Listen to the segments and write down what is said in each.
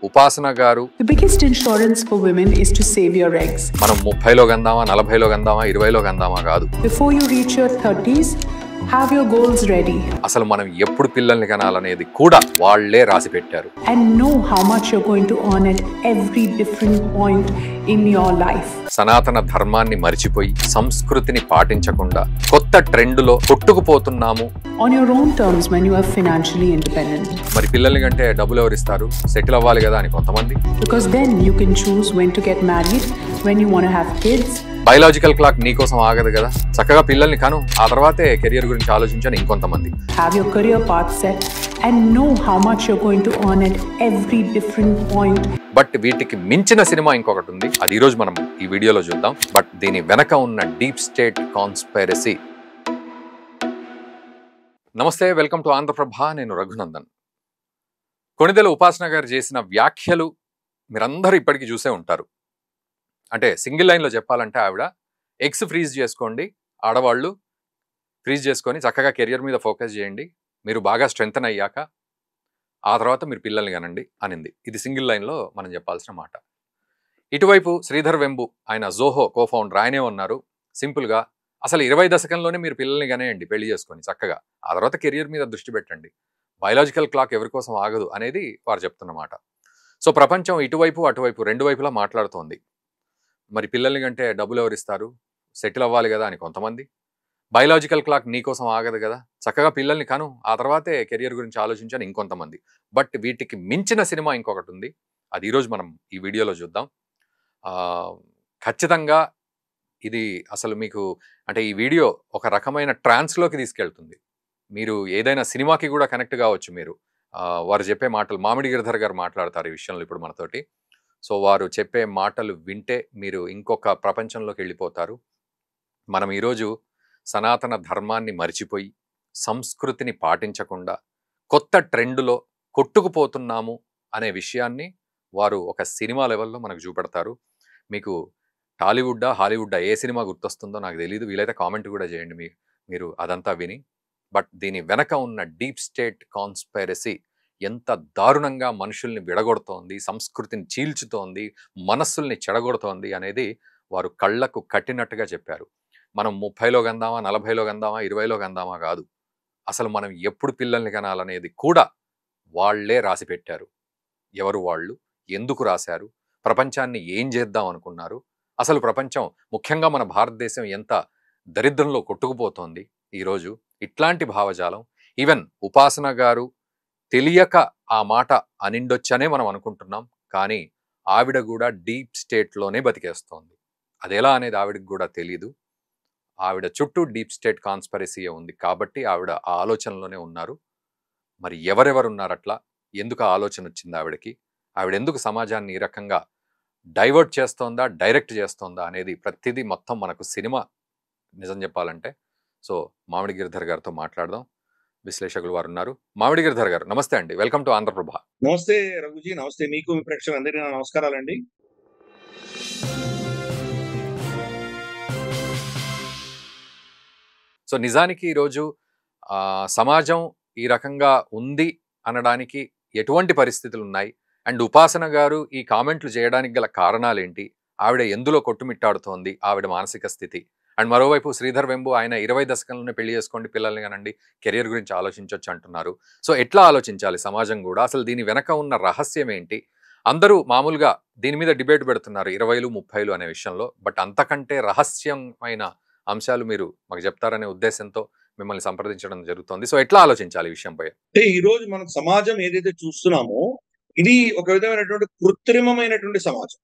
ఉపాసన గారు The biggest insurance for women is to save your eggs. మనం 30లో గందామా 40లో గందామా 20లో గందామా కాదు. Before you reach your 30s, have your goals ready. అసలు మనం ఎప్పుడు పిల్లల్ని కనాలనేది కూడా వాళ్ళే రాసి పెట్టారు. And know how much you're going to earn at every different point in your life. సనాతన ధర్మాన్ని మరిచిపోయి సంస్కృతిని పాటించకుండా కొత్త ట్రెండ్లో కొట్టుకుపోతున్నాము. On your own terms when you are financially independent. మరి పిల్లల్ని కంటే డబ్బులు ఎవరిస్తారు, సెటిల్ అవ్వాలి కదా అని కొంతమంది. Because then you can choose when to get married, when you want to have kids. Biological clock నీకోసం ఆగదు కదా, చక్కగా పిల్లల్ని కను, ఆ తర్వాతే కెరియర్ గురించి ఆలోచించని ఇంకొంతమంది. Have your career path set and know how much you're going to earn at every different point. But వీటికి మించిన సినిమా ఇంకొకటి ఉంది, అది ఈరోజు మనం ఈ వీడియోలో చూద్దాం. బట్ దీని వెనక ఉన్న డీప్ స్టేట్ కాన్స్పైరసీ. నమస్తే, వెల్కమ్ టు ఆంధ్రప్రభ. నేను రఘునందన్. కొణిదెల ఉపాసన గారు చేసిన వ్యాఖ్యలు మీరందరూ ఇప్పటికీ చూసే ఉంటారు. అంటే సింగిల్ లైన్లో చెప్పాలంటే ఆవిడ ఎగ్స్ ఫ్రీజ్ చేసుకోండి, ఆడవాళ్ళు ఫ్రీజ్ చేసుకొని చక్కగా కెరియర్ మీద ఫోకస్ చేయండి, మీరు బాగా స్ట్రెంగ్తన్ అయ్యాక ఆ తర్వాత మీరు పిల్లల్ని కనండి అనింది. ఇది సింగిల్ లైన్లో మనం చెప్పాల్సిన మాట. ఇటువైపు శ్రీధర్ వెంబు, ఆయన జోహో కో-ఫౌండర్, ఆయనే ఉన్నారు సింపుల్గా అసలు 20 దశకంలోనే మీరు పిల్లల్ని కనేయండి పెళ్లి చేసుకొని చక్కగా, ఆ తర్వాత కెరియర్ మీద దృష్టి పెట్టండి, బయలాజికల్ క్లాక్ ఎవరి కోసం ఆగదు అనేది వారు చెప్తున్నమాట. సో ప్రపంచం ఇటువైపు అటువైపు రెండు వైపులా మాట్లాడుతోంది. మరి పిల్లల్ని కంటే డబ్బులు ఎవరిస్తారు, సెటిల్ అవ్వాలి కదా అని కొంతమంది. బయలాజికల్ క్లాక్ నీకోసం ఆగదు కదా, చక్కగా పిల్లల్ని కను, ఆ తర్వాతే కెరియర్ గురించి ఆలోచించని ఇంకొంతమంది. బట్ వీటికి మించిన సినిమా ఇంకొకటి ఉంది, అది ఈరోజు మనం ఈ వీడియోలో చూద్దాం. ఖచ్చితంగా ఇది అసలు మీకు అంటే ఈ వీడియో ఒక రకమైన ట్రాన్స్లోకి తీసుకెళ్తుంది. మీరు ఏదైనా సినిమాకి కూడా కనెక్ట్ కావచ్చు. మీరు వారు చెప్పే మాటలు, మామిడి గిరిధర్ గారు మాట్లాడతారు ఈ విషయంలో ఇప్పుడు మనతోటి. సో వారు చెప్పే మాటలు వింటే మీరు ఇంకొక ప్రపంచంలోకి వెళ్ళిపోతారు. మనం ఈరోజు సనాతన ధర్మాన్ని మరిచిపోయి సంస్కృతిని పాటించకుండా కొత్త ట్రెండ్లో కొట్టుకుపోతున్నాము అనే విషయాన్ని వారు ఒక సినిమా లెవెల్లో మనకు చూపెడతారు. మీకు టాలీవుడ్డా హాలీవుడ్డా ఏ సినిమా గుర్తొస్తుందో నాకు తెలియదు, వీలైతే కామెంట్ కూడా చేయండి మీరు అదంతా విని. బట్ దీని వెనక ఉన్న డీప్ స్టేట్ కాన్స్పైరసీ ఎంత దారుణంగా మనుషుల్ని విడగొడుతోంది, సంస్కృతిని చీల్చుతోంది, మనస్సుల్ని చెడగొడుతోంది అనేది వారు కళ్ళకు కట్టినట్టుగా చెప్పారు. మనం 30లో గందామా 40లో గందామా 20లో గందామా కాదు, అసలు మనం ఎప్పుడు పిల్లల్ని కనాలనేది కూడా వాళ్లే రాసి పెట్టారు. ఎవరు వాళ్ళు, ఎందుకు రాశారు, ప్రపంచాన్ని ఏం చేద్దాం అనుకున్నారు, అసలు ప్రపంచం ముఖ్యంగా మన భారతదేశం ఎంత దరిద్రంలో కొట్టుకుపోతోంది ఈరోజు. ఇట్లాంటి భావజాలం ఈవెన్ ఉపాసన గారు తెలియక ఆ మాట అనిండొచ్చనే మనం అనుకుంటున్నాం, కానీ ఆవిడ కూడా డీప్ స్టేట్లోనే బతికేస్తోంది. అదెలా అనేది ఆవిడకి కూడా తెలీదు. ఆవిడ చుట్టూ డీప్ స్టేట్ కాన్స్పరసీ ఉంది కాబట్టి ఆవిడ ఆ ఆలోచనలోనే ఉన్నారు. మరి ఎవరెవరు ఉన్నారట్లా, ఎందుకు ఆ ఆలోచన వచ్చింది ఆవిడకి, ఆవిడ ఎందుకు సమాజాన్ని ఈ రకంగా డైవర్ట్ చేస్తోందా, డైరెక్ట్ చేస్తోందా అనేది ప్రతిదీ మొత్తం మనకు సినిమా నిజం చెప్పాలంటే. సో మామిడి గిరిధర్ గారితో మాట్లాడదాం. విశ్లేషకులు వారు ఉన్నారు. మామిడి గిరిధర్ గారు నమస్తే అండి, వెల్కమ్ టు ఆంధ్రప్రభ. నమస్తే రఘుజీ, నమస్తే మీకు, మీ ప్రేక్షకులందరికీ నా నమస్కారాలండి. సో నిజానికి ఈరోజు సమాజం ఈ రకంగా ఉంది అనడానికి ఎటువంటి పరిస్థితులు ఉన్నాయి, అండ్ ఉపాసన గారు ఈ కామెంట్లు చేయడానికి గల కారణాలు ఏంటి, ఆవిడ ఎందులో కొట్టుమిట్టాడుతోంది, ఆవిడ మానసిక స్థితి. అండ్ మరోవైపు శ్రీధర్ వెంబు, ఆయన 20 దశకంలోనే పెళ్లి చేసుకోండి, పిల్లల్ని కనండి, కెరియర్ గురించి ఆలోచించవచ్చు అంటున్నారు. సో ఎట్లా ఆలోచించాలి సమాజం కూడా, అసలు దీని వెనక ఉన్న రహస్యం ఏంటి? అందరూ మామూలుగా దీని మీద డిబేట్ పెడుతున్నారు 20లు 30లు అనే విషయంలో, బట్ అంతకంటే రహస్యమైన అంశాలు మీరు మాకు చెప్తారనే ఉద్దేశంతో మిమ్మల్ని సంప్రదించడం జరుగుతుంది. సో ఎట్లా ఆలోచించాలి ఈ విషయంపై? అంటే ఈ రోజు మనం సమాజం ఏదైతే చూస్తున్నామో ఇది ఒక విధమైనటువంటి కృత్రిమమైనటువంటి సమాజం,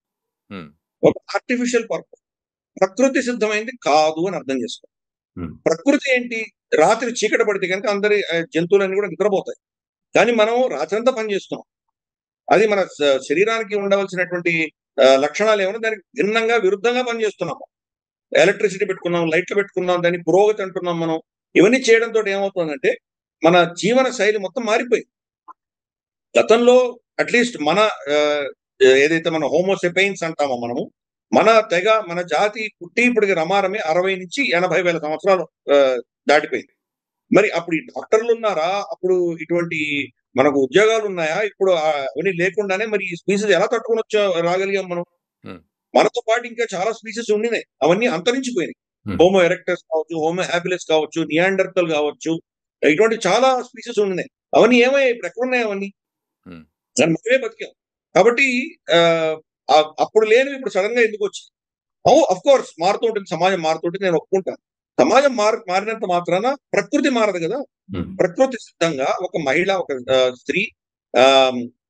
ఒక ఆర్టిఫిషియల్ పర్పస్. ప్రకృతి సిద్ధమైంది కాదు అని అర్థం చేసుకోవాలి. ప్రకృతి ఏంటి, రాత్రి చీకటి పడితే కనుక అందరి జంతువులన్నీ కూడా నిద్రపోతాయి, కానీ మనం రాత్రంతా పని చేస్తున్నాం. అది మన శరీరానికి ఉండవలసినటువంటి లక్షణాలు ఏమన్నా దానికి భిన్నంగా విరుద్ధంగా పనిచేస్తున్నాము. ఎలక్ట్రిసిటీ పెట్టుకున్నాం, లైట్లు పెట్టుకున్నాం, దాన్ని పురోగతి అంటున్నాం మనం. ఇవన్నీ చేయడంతో ఏమవుతుందంటే మన జీవన శైలి మొత్తం మారిపోయింది. గతంలో అట్లీస్ట్ మన ఏదైతే మన హోమోసెపైన్స్ అంటామో మనము, మన తెగ, మన జాతి పుట్టి ఇప్పటికి రమారమే 60 నుంచి 80,000 సంవత్సరాలు దాటిపోయింది. మరి అప్పుడు ఈ డాక్టర్లు ఉన్నారా, అప్పుడు ఇటువంటి మనకు ఉద్యోగాలు ఉన్నాయా? ఇప్పుడు అవన్నీ లేకుండానే మరి ఈ స్పీసీస్ ఎలా తట్టుకొని రాగలిగాం మనం? Hmm. మనతో పాటు ఇంకా చాలా స్పీసీస్ ఉండినాయి, అవన్నీ అంతరించిపోయినాయి. Hmm. హోమో ఎరెక్టస్ కావచ్చు, హోమో హ్యాబిలిస్ కావచ్చు, నియాండర్తల్ కావచ్చు, ఇటువంటి చాలా స్పీసీస్ ఉండినాయి. అవన్నీ ఏమయ్యాయి? ఇప్పుడు ఎక్కడున్నాయి అవన్నీ? Hmm. దాన్ని మనమే బతికాం. కాబట్టి అప్పుడు లేనివి ఇప్పుడు సడన్ గా ఎందుకు వచ్చాయి? అఫ్ కోర్స్ మారుతూ ఉంటుంది, సమాజం మారుతూ ఉంటుంది, నేను ఒప్పుకుంటాను. సమాజం మారినంత మాత్రాన ప్రకృతి మారదు కదా. Hmm. ప్రకృతి సిద్ధంగా ఒక మహిళ, ఒక స్త్రీ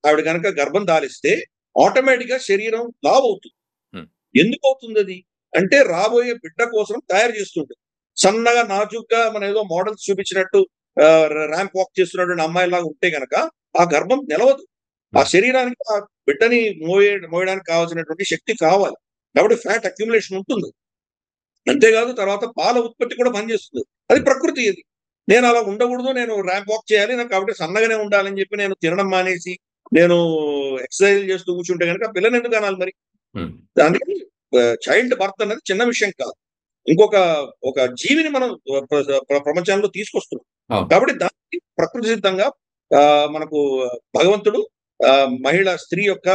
ఆవిడ కనుక గర్భం దాలిస్తే ఆటోమేటిక్ గా శరీరం లావు అవుతుంది. Hmm. ఎందుకు అవుతుంది అది అంటే రాబోయే బిడ్డ కోసం తయారు చేస్తుంటుంది. సన్నగా నాజుగ్గా మన ఏదో మోడల్స్ చూపించినట్టు ర్యాంప్ వాక్ చేస్తున్నటువంటి అమ్మాయిలాగా ఉంటే గనక ఆ గర్భం నిలవదు. ఆ శరీరానికి ఆ బిడ్డని మోయడానికి కావాల్సినటువంటి శక్తి కావాలి. కాబట్టి ఫ్యాట్ అక్యుములేషన్ ఉంటుంది. అంతేకాదు తర్వాత పాల ఉత్పత్తి కూడా పనిచేస్తుంది. అది ప్రకృతి. ఇది నేను అలా ఉండకూడదు, నేను ర్యాంప్ వాక్ చేయాలి, నాకు కాబట్టి సన్నగానే ఉండాలని చెప్పి నేను తినడం మానేసి నేను ఎక్సర్సైజ్ చేస్తూ కూర్చుంటే కనుక పిల్లని ఎందుకు అనాలి మరి? అందుకని చైల్డ్ బర్త్ అనేది చిన్న విషయం కాదు. ఒక జీవిని మనం ప్రపంచంలో తీసుకొస్తున్నాం. కాబట్టి దానికి ప్రకృతి సిద్ధంగా మనకు భగవంతుడు స్త్రీ యొక్క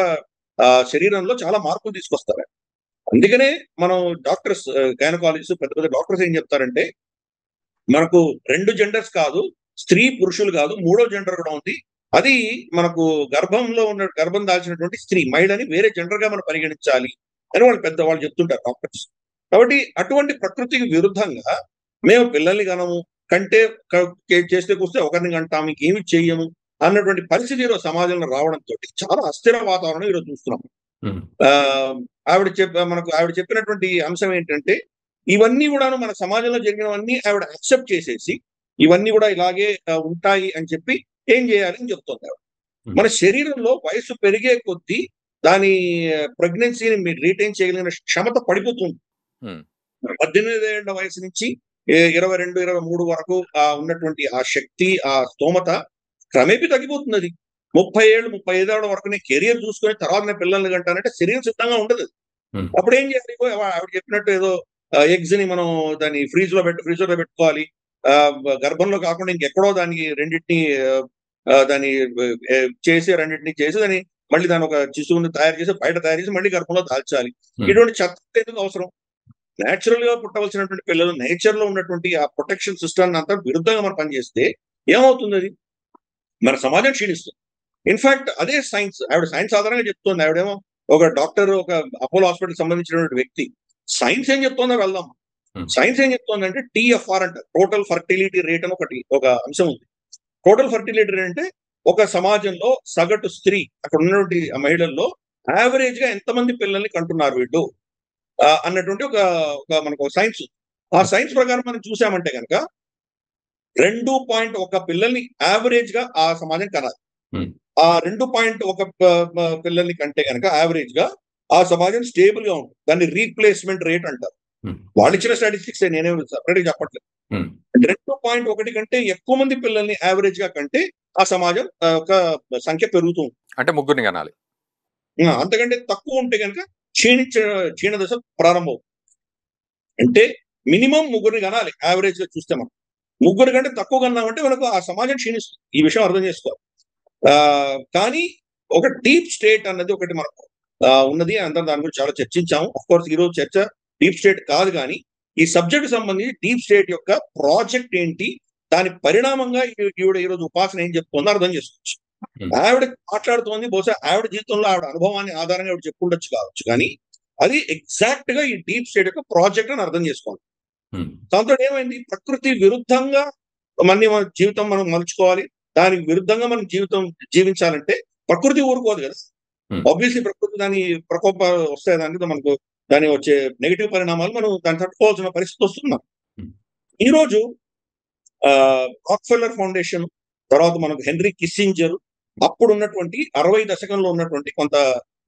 శరీరంలో చాలా మార్పులు తీసుకొస్తారు. అందుకనే మనం డాక్టర్స్, గైనకాలజిస్ట్, పెద్ద పెద్ద డాక్టర్స్ ఏం చెప్తారంటే మనకు 2 జెండర్స్ కాదు, స్త్రీ పురుషులు కాదు, 3వ జెండర్ కూడా ఉంది. అది మనకు గర్భం దాల్చినటువంటి స్త్రీ, మహిళని వేరే జెండర్ గా మనం పరిగణించాలి అని వాళ్ళు చెప్తుంటారు డాక్టర్స్. కాబట్టి అటువంటి ప్రకృతికి విరుద్ధంగా మేము పిల్లల్ని కనము, కంటే చేస్తే కూస్తే ఒకరిని కంటాము, ఇంకేమి చెయ్యము అన్నటువంటి పరిస్థితి ఈరోజు సమాజంలో రావడంతో చాలా అస్థిర వాతావరణం ఈరోజు చూస్తున్నాం. ఆవిడ చెప్పినటువంటి అంశం ఏంటంటే ఇవన్నీ కూడాను మన సమాజంలో జరిగినవన్నీ ఆవిడ యాక్సెప్ట్ చేసేసి ఇవన్నీ కూడా ఇలాగే ఉంటాయి అని చెప్పి ఏం చేయాలి అని చెప్తుంది ఆవిడ. మన శరీరంలో వయసు పెరిగే కొద్దీ దాని ప్రెగ్నెన్సీని మీరు రీటైన్ చేయగలిగిన క్షమత పడిపోతుంది. 18 ఏళ్ల వయసు నుంచి 22, 23 వరకు ఉన్నటువంటి ఆ శక్తి, ఆ స్తోమత క్రమేపీ తగ్గిపోతుంది. అది 30 ఏళ్ళు, 35 ఏళ్ల వరకు నేను కెరియర్ చూసుకుని తర్వాత నేను పిల్లల్ని కంటానంటే శరీరం సిద్ధంగా ఉండదు. అప్పుడు ఏం చేయాలి? ఆవిడ చెప్పినట్టు ఏదో ఎగ్స్ ని మనం దాన్ని ఫ్రీజ్ లో పెట్టుకోవాలి. గర్భంలో కాకుండా ఇంకెక్కడో దానికి రెండింటిని దాన్ని రెండింటిని చేసి దాన్ని మళ్ళీ దాని ఒక శిశువుని తయారు చేసి మళ్ళీ గర్భంలో దాల్చాలి. ఇటువంటి చెత్త ఎందుకు అవసరం? నేచురల్ గా పుట్టవలసినటువంటి పిల్లలు నేచర్ లో ఉన్నటువంటి ఆ ప్రొటెక్షన్ సిస్టమ్ అంతా విరుద్ధంగా మనం పనిచేస్తే ఏమవుతుంది? అది మన సమాజం క్షీణిస్తుంది. ఇన్ఫాక్ట్ అదే సైన్స్, ఆవిడ సైన్స్ ఆధారంగా చెప్తుంది. ఆవిడేమో ఒక డాక్టర్, ఒక అపోలో హాస్పిటల్ సంబంధించినటువంటి వ్యక్తి. సైన్స్ ఏం చెప్తుందో వెళ్దాం. సైన్స్ ఏం చెప్తుందంటే TFR అంట, టోటల్ ఫర్టిలిటీ రేట్ అని ఒక అంశం ఉంది. టోటల్ ఫర్టిలిటీ రేట్ అంటే ఒక సమాజంలో సగటు స్త్రీ, అక్కడ ఉన్నటువంటి మహిళల్లో యావరేజ్ గా ఎంతమంది పిల్లల్ని కంటున్నారు వీళ్ళు అన్నటువంటి మనకు సైన్స్. ఆ సైన్స్ ప్రకారం మనం చూసామంటే కనుక 2.1 పిల్లల్ని యావరేజ్ గా ఆ సమాజం కనాలి. ఆ 2.1 పిల్లల్ని కంటే కనుక యావరేజ్ గా ఆ సమాజం స్టేబుల్ గా ఉంటుంది. దాన్ని రీప్లేస్మెంట్ రేట్ అంటారు. వాళ్ళు ఇచ్చిన స్టాటిస్టిక్స్ నేనేమి సపరేట్ గా చెప్పట్లేదు. 2.1 కంటే ఎక్కువ మంది పిల్లల్ని యావరేజ్ గా కంటే ఆ సమాజం ఒక సంఖ్య పెరుగుతుంది. అంటే ముగ్గురిని కనాలి. అంతకంటే తక్కువ ఉంటే కనుక క్షీణ దశ ప్రారంభం. అంటే మినిమం ముగ్గురిని కనాలి యావరేజ్ గా చూస్తే. మనం ముగ్గురు కంటే తక్కువ కన్నామంటే మనకు ఆ సమాజం క్షీణిస్తుంది. ఈ విషయం అర్థం చేసుకోవాలి. కానీ ఒక డీప్ స్టేట్ అన్నది ఒకటి మనకు ఉన్నది. అందరం దాని గురించి చాలా చర్చించాము. అఫ్ కోర్స్ ఈ రోజు చర్చ డీప్ స్టేట్ కాదు, కానీ ఈ సబ్జెక్ట్ సంబంధించి డీప్ స్టేట్ యొక్క ప్రాజెక్ట్ ఏంటి, దాని పరిణామంగా ఈవిడ ఈరోజు ఉపాసన ఏం చెప్తుందో అర్థం చేసుకోవచ్చు. ఆవిడ మాట్లాడుతోంది, బహుశా ఆవిడ జీవితంలో ఆవిడ అనుభవాన్ని ఆధారంగా ఆవిడ చెప్పుండొచ్చు కావచ్చు, కానీ అది ఎగ్జాక్ట్ గా ఈ డీప్ స్టేట్ యొక్క ప్రాజెక్ట్ అని అర్థం చేసుకోవాలి. దాంతో ఏమైంది? ప్రకృతి విరుద్ధంగా మన జీవితం మనం మలుచుకోవాలి. దానికి విరుద్ధంగా మనం జీవించాలంటే ప్రకృతి ఊరుకోదు కదా. ఆబ్వియస్లీ ప్రకృతి దాని ప్రకోపాలు వస్తాయి, మనకు దాని వచ్చే నెగిటివ్ పరిణామాలు మనం దాన్ని తట్టుకోవాల్సిన పరిస్థితి వస్తున్నాం. ఈరోజు రాక్ఫెల్లర్ ఫౌండేషన్, తర్వాత మనకు హెన్రీ కిస్సింజర్, అప్పుడు ఉన్నటువంటి 60 దశకంలో ఉన్నటువంటి కొంత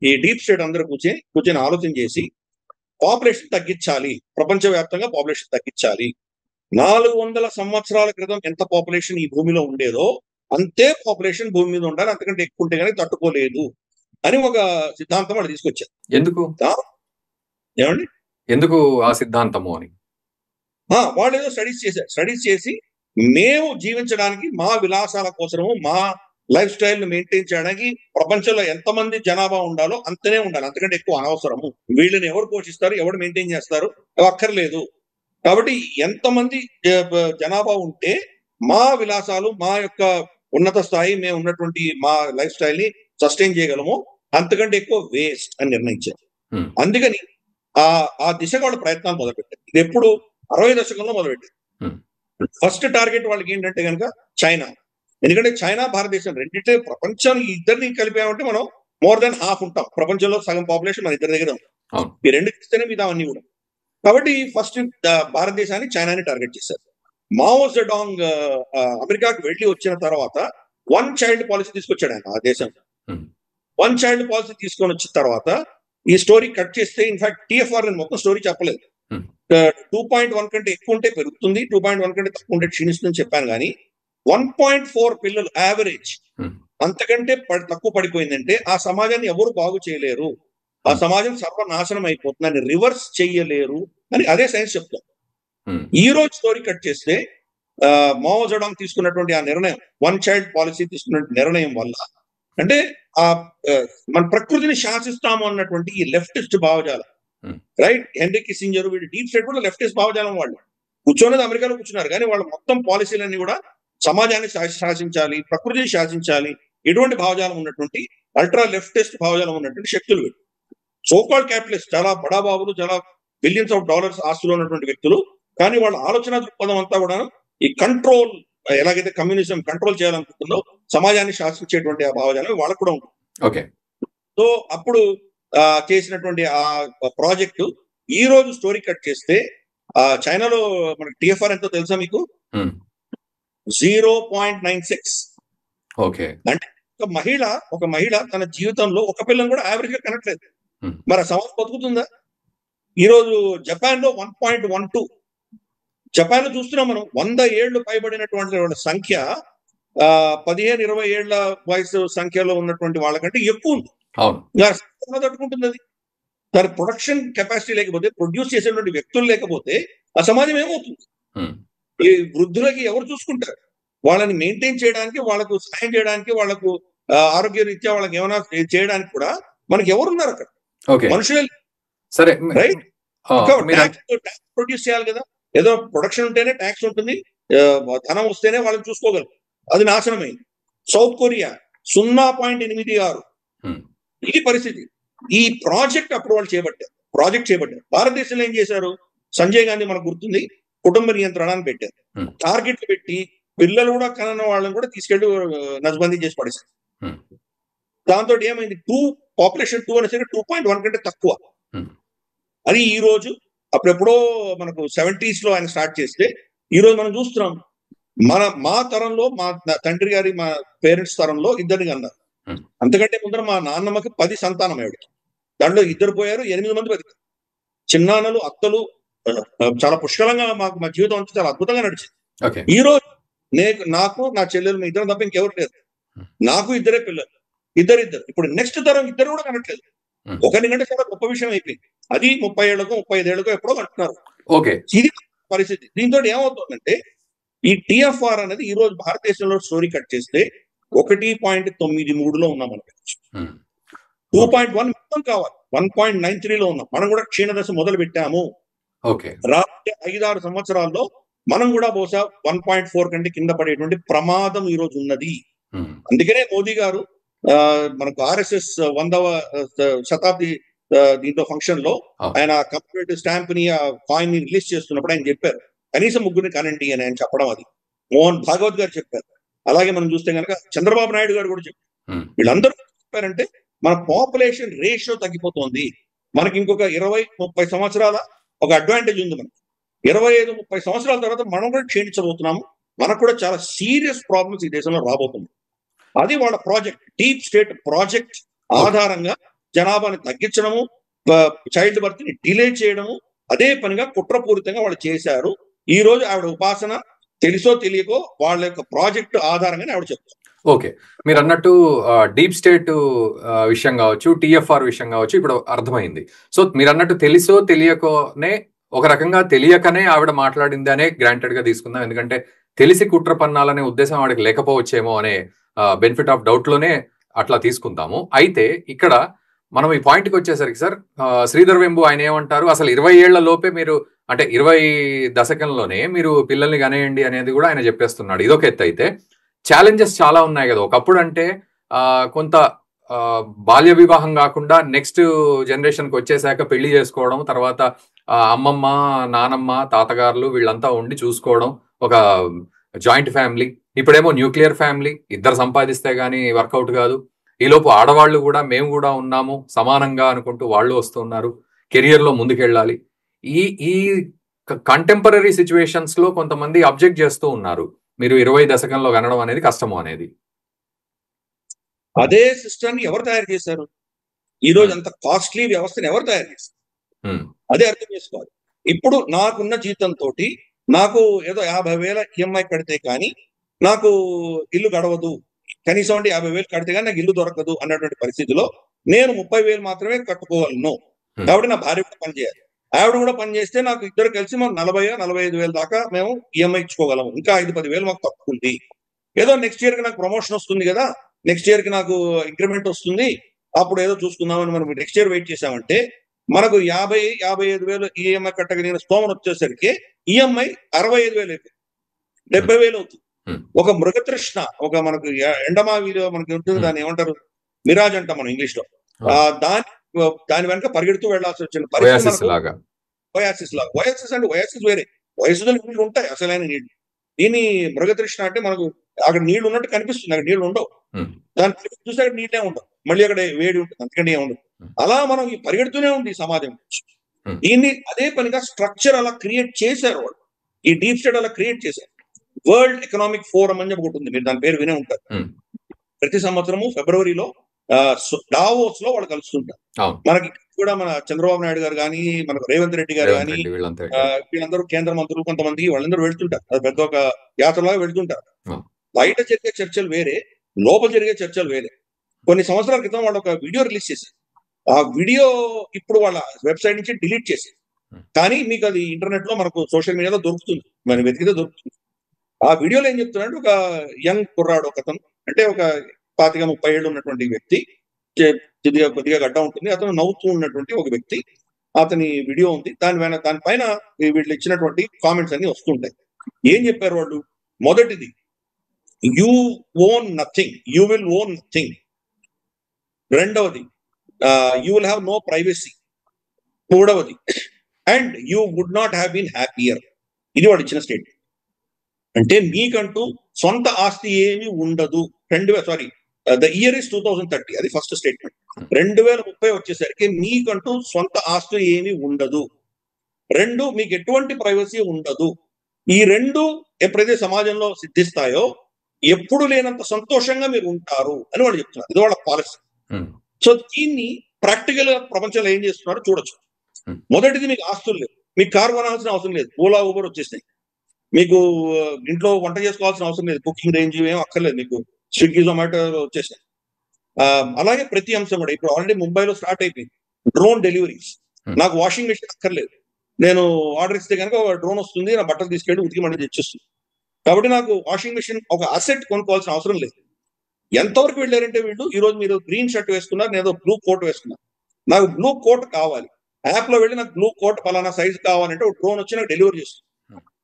ఈ డీప్ స్టేట్ అందరూ కూర్చొని ఆలోచన చేసి పాపులేషన్ తగ్గించాలి, ప్రపంచవ్యాప్తంగా పాపులేషన్ తగ్గించాలి. 400 సంవత్సరాల క్రితం ఎంత పాపులేషన్ ఈ భూమిలో ఉండేదో అంతే పాపులేషన్ భూమి మీద ఉండాలి, అంతకంటే ఎక్కువ ఉంటే కానీ తట్టుకోలేదు అని ఒక సిద్ధాంతం వాళ్ళు తీసుకొచ్చారు. ఎందుకు ఆ సిద్ధాంతము అని వాళ్ళు ఏదో స్టడీస్ చేసి మేము జీవించడానికి మా విలాసాల కోసము, మా లైఫ్ స్టైల్ ని మెయింటైన్ చేయడానికి ప్రపంచంలో ఎంతమంది జనాభా ఉండాలో అంతనే ఉండాలి, అంతకంటే ఎక్కువ అనవసరము. వీళ్ళని ఎవరు పోషిస్తారు, ఎవరు మెయింటైన్ చేస్తారు అక్కర్లేదు. కాబట్టి ఎంతమంది జనాభా ఉంటే మా విలాసాలు, మా యొక్క ఉన్నత స్థాయి, మేము ఉన్నటువంటి మా లైఫ్ స్టైల్ ని సస్టైన్ చేయగలము, అంతకంటే ఎక్కువ వేస్ట్ అని నిర్ణయించారు. అందుకని ఆ దిశగా వాళ్ళ ప్రయత్నాలు మొదలుపెట్టారు. ఇది ఎప్పుడు 60 దశకంలో మొదలుపెట్టారు. ఫస్ట్ టార్గెట్ వాళ్ళకి ఏంటంటే కనుక చైనా. ఎందుకంటే చైనా, భారతదేశం రెండింటి ప్రపంచం ఇద్దరిని కలిపామంటే మనం మోర్ దాన్ హాఫ్ ఉంటాం. ప్రపంచంలో సగం పాపులేషన్ మన ఇద్దరి దగ్గర ఉంటాం. ఈ రెండు ఇస్తేనే మీద అన్ని కూడా. కాబట్టి ఫస్ట్ భారతదేశాన్ని, చైనాని టార్గెట్ చేశారు. మావో జెడాంగ్ అమెరికాకు వెళ్ళి వచ్చిన తర్వాత 1 చైల్డ్ పాలసీ తీసుకొచ్చాడు ఆయన ఆ దేశం. 1 చైల్డ్ పాలసీ తీసుకొని వచ్చిన తర్వాత ఈ స్టోరీ కట్ చేస్తే, ఇన్ఫాక్ట్ టిఎఫ్ఆర్ అని మొత్తం స్టోరీ చెప్పలేదు. 2.1 కంటే ఎక్కువ ఉంటే పెరుగుతుంది, 2.1 కంటే తక్కువ ఉంటే క్షీణిస్తుందని చెప్పాను. కానీ 1.4 పిల్లలు యావరేజ్, అంతకంటే తక్కువ పడిపోయిందంటే ఆ సమాజాన్ని ఎవరు బాగు చేయలేరు, ఆ సమాజం సర్వనాశనం అయిపోతుందని రివర్స్ చెయ్యలేరు అని అదే సైన్స్ చెప్తాం. ఈ రోజు స్టోరీ కట్ చేస్తే మావో జెడాంగ్ తీసుకున్నటువంటి ఆ నిర్ణయం, 1 చైల్డ్ పాలసీ తీసుకున్న నిర్ణయం వల్ల, అంటే మన ప్రకృతిని శాసిస్తాము అన్నటువంటి ఈ లెఫ్టిస్ట్ భావజాలం, రైట్, హెన్రీ కిస్సింజర్, వీళ్ళు డీప్ స్టేట్ కూడా లెఫ్టిస్ట్ భావజాలం. వాళ్ళు కూర్చోనేది అమెరికాలో కూర్చున్నారు, కానీ వాళ్ళ మొత్తం పాలసీలన్నీ కూడా సమాజాన్ని శాసించాలి, ప్రకృతిని శాసించాలి, ఎటువంటి భావజాలం ఉన్నటువంటి అల్ట్రా లెఫ్టిస్ట్ భావజాలం ఉన్నటువంటి శక్తులు వీళ్ళు. సోకాల్డ్ క్యాపిటలిస్ట్, చాలా బడాబాబులు, చాలా బిలియన్స్ ఆఫ్ డాలర్స్ ఆస్తులు ఉన్నటువంటి వ్యక్తులు, కానీ వాళ్ళ ఆలోచన దృక్పథం అంతా కూడా ఈ కంట్రోల్, ఎలాగైతే కమ్యూనిజం కంట్రోల్ చేయాలనుకుంటుందో సమాజాన్ని శాసించేటువంటి ఆ భావజాలం వాళ్ళకు కూడా ఉంటుంది. సో అప్పుడు చేసినటువంటి ఆ ప్రాజెక్టు ఈ రోజు స్టోరీ కట్ చేస్తే చైనాలో మనకి టిఎఫ్ఆర్ ఎంతో తెలుసా మీకు? 0.96. అంటే ఒక మహిళ తన జీవితంలో ఒక పిల్లని కూడా యావరేజ్ గా కనట్లేదు. మరి ఆ సమాజం బతుకుతుందా? ఈ రోజు జపాన్ లో 1.12. జపాన్ లో చూస్తున్నాం మనం, 100 ఏళ్లు పైబడినటువంటి వాళ్ళ సంఖ్య 15-20 ఏళ్ల వయసు సంఖ్యలో ఉన్నటువంటి వాళ్ళకంటే ఎక్కువ ఉంది. తట్టుకుంటుంది అది. దాని ప్రొడక్షన్ కెపాసిటీ లేకపోతే, ప్రొడ్యూస్ చేసేటువంటి వ్యక్తులు లేకపోతే ఆ సమాజం ఏమవుతుంది? ఈ వృద్ధులకి ఎవరు చూసుకుంటారు? వాళ్ళని మెయింటైన్ చేయడానికి, వాళ్ళకు సహాయం చేయడానికి, వాళ్ళకు ఆరోగ్య రీత్యా వాళ్ళకి ఏమైనా చేయడానికి కూడా మనకి ఎవరున్నారు అక్కడ? మనుషులే. సరే, రైట్. ట్యాక్స్ ప్రొడ్యూస్ చేయాలి కదా. ఏదో ప్రొడక్షన్ ఉంటేనే ట్యాక్స్ ఉంటుంది, ధనం వస్తేనే వాళ్ళని చూసుకోగలరు. అది నాశనమైంది. South Korea 0.86. ఇది పరిస్థితి. ఈ ప్రాజెక్ట్ అప్పుడు వాళ్ళు చేపట్టారు. భారతదేశంలో ఏం చేశారు? సంజయ్ గాంధీ మనకు గుర్తుంది, కుటుంబ నియంత్రణ అని పెట్టారు. టార్గెట్లు పెట్టి పిల్లలు కూడా కనన్న వాళ్ళని కూడా తీసుకెళ్లి నజబందీ చేసి పడేశారు. దాంతో ఏమైంది? పాపులేషన్ 2 అనేసరికి 2.1 కంటే తక్కువ. అది ఈ రోజు, అప్పుడెప్పుడో మనకు 70s లో ఆయన స్టార్ట్ చేస్తే ఈ రోజు మనం చూస్తున్నాం. మా తరంలో, మా తండ్రి గారి, మా పేరెంట్స్ తరంలో 2 అన్నారు. అంతకంటే ముందర మా నాన్నమ్మకి 10 సంతానం ఆవిడకి. దాంట్లో 2 పోయారు, 8 మంది బతికారు. చిన్నాన్నలు, అత్తలు, చాలా పుష్కలంగా మా జీవితం అంతా చాలా అద్భుతంగా నడిచింది. ఈ రోజు నాకు, నా చెల్లెలు, మీ ఇద్దరు తప్ప ఇంకెవరు లేరు. నాకు 2 పిల్లలు, ఇద్దరు. ఇప్పుడు నెక్స్ట్ తరం 2 కూడా కనట్లేదు. ఒకరికంటే చాలా గొప్ప విషయం అయిపోయింది. అది 30 ఏళ్లకో 35 ఏళ్లకో ఎప్పుడో అంటున్నారు. ఇది పరిస్థితి. దీంతో ఏమవుతుందంటే ఈ టిఎఫ్ఆర్ అనేది ఈ రోజు భారతదేశంలో స్టోరీ కట్ చేస్తే 1.93లో ఉన్నాం. మనకి 2.1 మొత్తం కావాలి, 1.93లో ఉన్నాం. మనం కూడా క్షీణదశ మొదలు పెట్టాము. రాబోయే 5-6 సంవత్సరాల్లో మనం కూడా బహుశా 1.4 కంటే కింద పడేటువంటి ప్రమాదం ఈ రోజు ఉన్నది. అందుకనే మోదీ గారు మనకు ఆర్ఎస్ఎస్ 100వ శతాబ్ది దీంట్లో ఫంక్షన్ లో ఆయన కమ్యూనిటీ స్టాంప్ ని, ఆ కాయిన్ ని రిలీజ్ చేస్తున్నప్పుడు ఆయన చెప్పారు, కనీసం 3 కనండి అని ఆయన చెప్పడం. అది మోహన్ భాగవత్ గారు చెప్పారు. అలాగే మనం చూస్తే కనుక చంద్రబాబు నాయుడు గారు కూడా చెప్పారు. వీళ్ళందరూ చెప్పారంటే మన పాపులేషన్ రేషియో తగ్గిపోతుంది. మనకి ఇంకొక 20-30 సంవత్సరాల ఒక అడ్వాంటేజ్ ఉంది. మనకి 25-30 సంవత్సరాల తర్వాత మనం కూడా క్షీణించబోతున్నాము. మనకు కూడా చాలా సీరియస్ ప్రాబ్లమ్స్ ఈ దేశంలో రాబోతుంది. అది వాళ్ళ ప్రాజెక్ట్, డీప్ స్టేట్ ప్రాజెక్ట్ ఆధారంగా జనాభాని తగ్గించడము, చైల్డ్ బర్త్ ని డిలే చేయడము, అదే పనిగా కుట్రపూరితంగా వాళ్ళు చేశారు. ఈ రోజు ఆవిడ ఉపాసన తెలుసో తెలియకో వాళ్ళ యొక్క ప్రాజెక్ట్ ఆధారంగానే ఆవిడ చెప్తారు. మీరు అన్నట్టు డీప్ స్టేట్ విషయం కావచ్చు, టిఎఫ్ఆర్ విషయం కావచ్చు, ఇప్పుడు అర్థమైంది. సో మీరు అన్నట్టు తెలుసో తెలియకోనే, ఒక రకంగా తెలియకనే ఆవిడ మాట్లాడింది అనే గ్రాంటెడ్ గా తీసుకుందాం. ఎందుకంటే తెలిసి కుట్ర పన్నాలనే ఉద్దేశం ఆవిడకి లేకపోవచ్చేమో అనే బెనిఫిట్ ఆఫ్ డౌట్ లోనే అట్లా తీసుకుందాము. అయితే ఇక్కడ మనం ఈ పాయింట్కి వచ్చేసరికి సార్, శ్రీధర్ వెంబు ఆయన ఏమంటారు, అసలు 20 ఏళ్ల లోపే మీరు, అంటే 20 దశకంలోనే మీరు పిల్లల్ని కనేయండి అనేది కూడా ఆయన చెప్పేస్తున్నాడు. ఇదొక ఎత్తు. అయితే ఛాలెంజెస్ చాలా ఉన్నాయి కదా. ఒకప్పుడు అంటే కొంత బాల్య వివాహం కాకుండా నెక్స్ట్ జనరేషన్కి వచ్చేసాక పెళ్లి చేసుకోవడం, తర్వాత అమ్మమ్మ, నానమ్మ, తాతగారులు వీళ్ళంతా ఉండి చూసుకోవడం, ఒక జాయింట్ ఫ్యామిలీ. ఇప్పుడేమో న్యూక్లియర్ ఫ్యామిలీ, ఇద్దరు సంపాదిస్తే గానీ వర్కౌట్ కాదు. ఈలోపు ఆడవాళ్ళు కూడా మేము కూడా ఉన్నాము సమానంగా అనుకుంటూ వాళ్ళు వస్తున్నారు. కెరియర్లో ముందుకెళ్ళాలి. ఈ ఈ కంటెంపరీ సిచ్యువేషన్స్ లో కొంతమంది అబ్జెక్ట్ చేస్తూ ఉన్నారు, మీరు 20 దశకంలో కనడం అనేది కష్టము అనేది. అదే సిస్టమ్ ఎవరు తయారు చేశారు? ఈ రోజు అంత కాస్ట్లీ వ్యవస్థను ఎవరు తయారు చేశారు? అదే అర్థం చేసుకోవాలి. ఇప్పుడు నాకున్న జీతంతో నాకు ఏదో 50,000 ఈఎంఐ కడితే కానీ నాకు ఇల్లు గడవదు, కనీసం అంటే 50,000 కడితే కానీ నాకు ఇల్లు దొరకదు అన్నటువంటి పరిస్థితిలో నేను 30,000 మాత్రమే కట్టుకోగలను. కాబట్టి నా భార్య కూడా పనిచేయాలి, ఆవిడ కూడా పనిచేస్తే నాకు ఇద్దరు కలిసి మనం 40,000-45,000 దాకా మేము ఈఎంఐ ఇచ్చుకోగలము. ఇంకా 5-10,000 మాకు తక్కువ ఉంది. ఏదో నెక్స్ట్ ఇయర్ కి నాకు ప్రమోషన్ వస్తుంది కదా, నెక్స్ట్ ఇయర్ కి నాకు ఇంక్రిమెంట్ వస్తుంది, అప్పుడు ఏదో చూసుకుందామని మనం నెక్స్ట్ ఇయర్ వెయిట్ చేసామంటే మనకు 50,000-55,000 ఈఎంఐ కట్టగలిగిన స్తోమం వచ్చేసరికి ఈఎంఐ 65,000 అయిపోయింది, 70,000 అవుతుంది. ఒక మృగతృష్ణ, ఒక మనకు ఎండమావిలో మనకి ఉంటుంది, దాన్ని ఏమంటారు, మిరాజ్ అంటాం మనం ఇంగ్లీష్ లో. దాని వెనక పరిగెడుతూ వెళ్లాల్సి వచ్చిన పరిస్థితి. వయాసిస్ లాగా. వయాసిస్ అంటే వయాసిస్ వేరే, వయసులో నీళ్లు ఉంటాయి, అసలైన నీళ్లు. దీని మృగతృష్ణ అంటే మనకు అక్కడ నీళ్లు ఉన్నట్టు కనిపిస్తుంది, అక్కడ నీళ్లు ఉండవు. దాని చూస్తే అక్కడ నీళ్ళే ఉండవు, మళ్ళీ అక్కడ వేడి ఉంటుంది, అందుకంటే ఏమి ఉండదు. అలా మనం పరిగెడుతూనే ఉంది ఈ సమాజం నుంచి. దీన్ని అదే పనిగా స్ట్రక్చర్ అలా క్రియేట్ చేశారు వాళ్ళు, ఈ డీప్ స్టేట్ అలా క్రియేట్ చేశారు. వరల్డ్ ఎకనామిక్ ఫోరం అని ఒకటి ఉంది, మీరు దాని పేరు వినే ఉంటారు. ప్రతి సంవత్సరము ఫిబ్రవరిలో డావోస్ లో వాళ్ళు కలుస్తుంటారు. మనకి కూడా మన చంద్రబాబు నాయుడు గారు కానీ, మనకు రేవంత్ రెడ్డి గారు కానీ, వీళ్ళందరూ కేంద్ర మంత్రులు కొంతమంది వాళ్ళందరూ వెళ్తుంటారు. అది పెద్ద ఒక యాత్రలాగా వెళ్తుంటారు. బయట జరిగే చర్చలు వేరే, లోపల జరిగే చర్చలు వేరే. కొన్ని సంవత్సరాల క్రితం వాళ్ళు ఒక వీడియో రిలీజ్ చేశారు. ఆ వీడియో ఇప్పుడు వాళ్ళ వెబ్సైట్ నుంచి డిలీట్ చేశారు, కానీ మీకు అది ఇంటర్నెట్ లో మనకు సోషల్ మీడియాలో దొరుకుతుంది, మనం వెతికితే దొరుకుతుంది. ఆ వీడియోలో ఏం చెప్తున్నాడు, ఒక యంగ్ కుర్రాడు, ఒకతను అంటే ఒక 25-30 ఏళ్ళు ఉన్నటువంటి వ్యక్తి, కొద్దిగా గడ్డ ఉంటుంది, అతను నవ్వుతూ ఉన్నటువంటి ఒక వ్యక్తి, అతని వీడియో ఉంది. దానిపైన వీళ్ళు ఇచ్చినటువంటి కామెంట్స్ అన్ని వస్తుంటాయి. ఏం చెప్పారు వాళ్ళు? మొదటిది, you own nothing, you will own nothing. రెండవది, you will have no privacy. మూడవది, and you would not have been happier. ఇది వాడు ఇచ్చిన స్టేట్మెంట్. అంటే మీకంటూ సొంత ఆస్తి ఏమీ ఉండదు. ద ఇయర్ ఇస్ 2030, అది ఫస్ట్ స్టేట్మెంట్. 2030 వచ్చేసరికి మీకంటూ సొంత ఆస్తి ఏమీ ఉండదు. రెండు, మీకు ఎటువంటి ప్రైవసీ ఉండదు. ఈ రెండు ఎప్పుడైతే సమాజంలో సిద్ధిస్తాయో ఎప్పుడు లేనంత సంతోషంగా మీరు ఉంటారు అని వాళ్ళు చెప్తున్నారు. ఇది వాళ్ళ పాలసీ. సో దీన్ని ప్రాక్టికల్ గా ప్రపంచంలో ఏం చేస్తున్నారో చూడొచ్చు. మొదటిది, మీకు ఆస్తులు లేవు, మీకు కారు కొనాల్సిన అవసరం లేదు, ఓలా ఊబర్ వచ్చేసినాయి. మీకు ఇంట్లో వంట చేసుకోవాల్సిన అవసరం లేదు, కుకింగ్ రేంజ్ ఏం అక్కర్లేదు, మీకు స్విగ్గీ జొమాటో వచ్చేసాయి. అలాగే ప్రతి అంశం కూడా ఇప్పుడు ఆల్రెడీ ముంబైలో స్టార్ట్ అయిపోయింది, డ్రోన్ డెలివరీస్. నాకు వాషింగ్ మెషిన్ అక్కర్లేదు, నేను ఆర్డర్ ఇస్తే కనుక డ్రోన్ వస్తుంది, నా బట్టలు తీసుకెళ్ళి ఉతికి మళ్ళీ తెచ్చేస్తుంది. కాబట్టి నాకు వాషింగ్ మెషిన్ ఒక అసెట్ కొనుక్కోవాల్సిన అవసరం లేదు. ఎంతవరకు వెళ్ళారంటే వీళ్ళు, ఈ రోజు మీరు గ్రీన్ షర్ట్ వేసుకున్నారు, నేను బ్లూ కోట్ వేసుకున్నాను, నాకు బ్లూ కోట్ కావాలి, యాప్ లో వెళ్ళి నాకు బ్లూ కోట్ పలానా సైజ్ కావాలంటే ఒక డ్రోన్ వచ్చి నాకు డెలివరీ చేస్తుంది.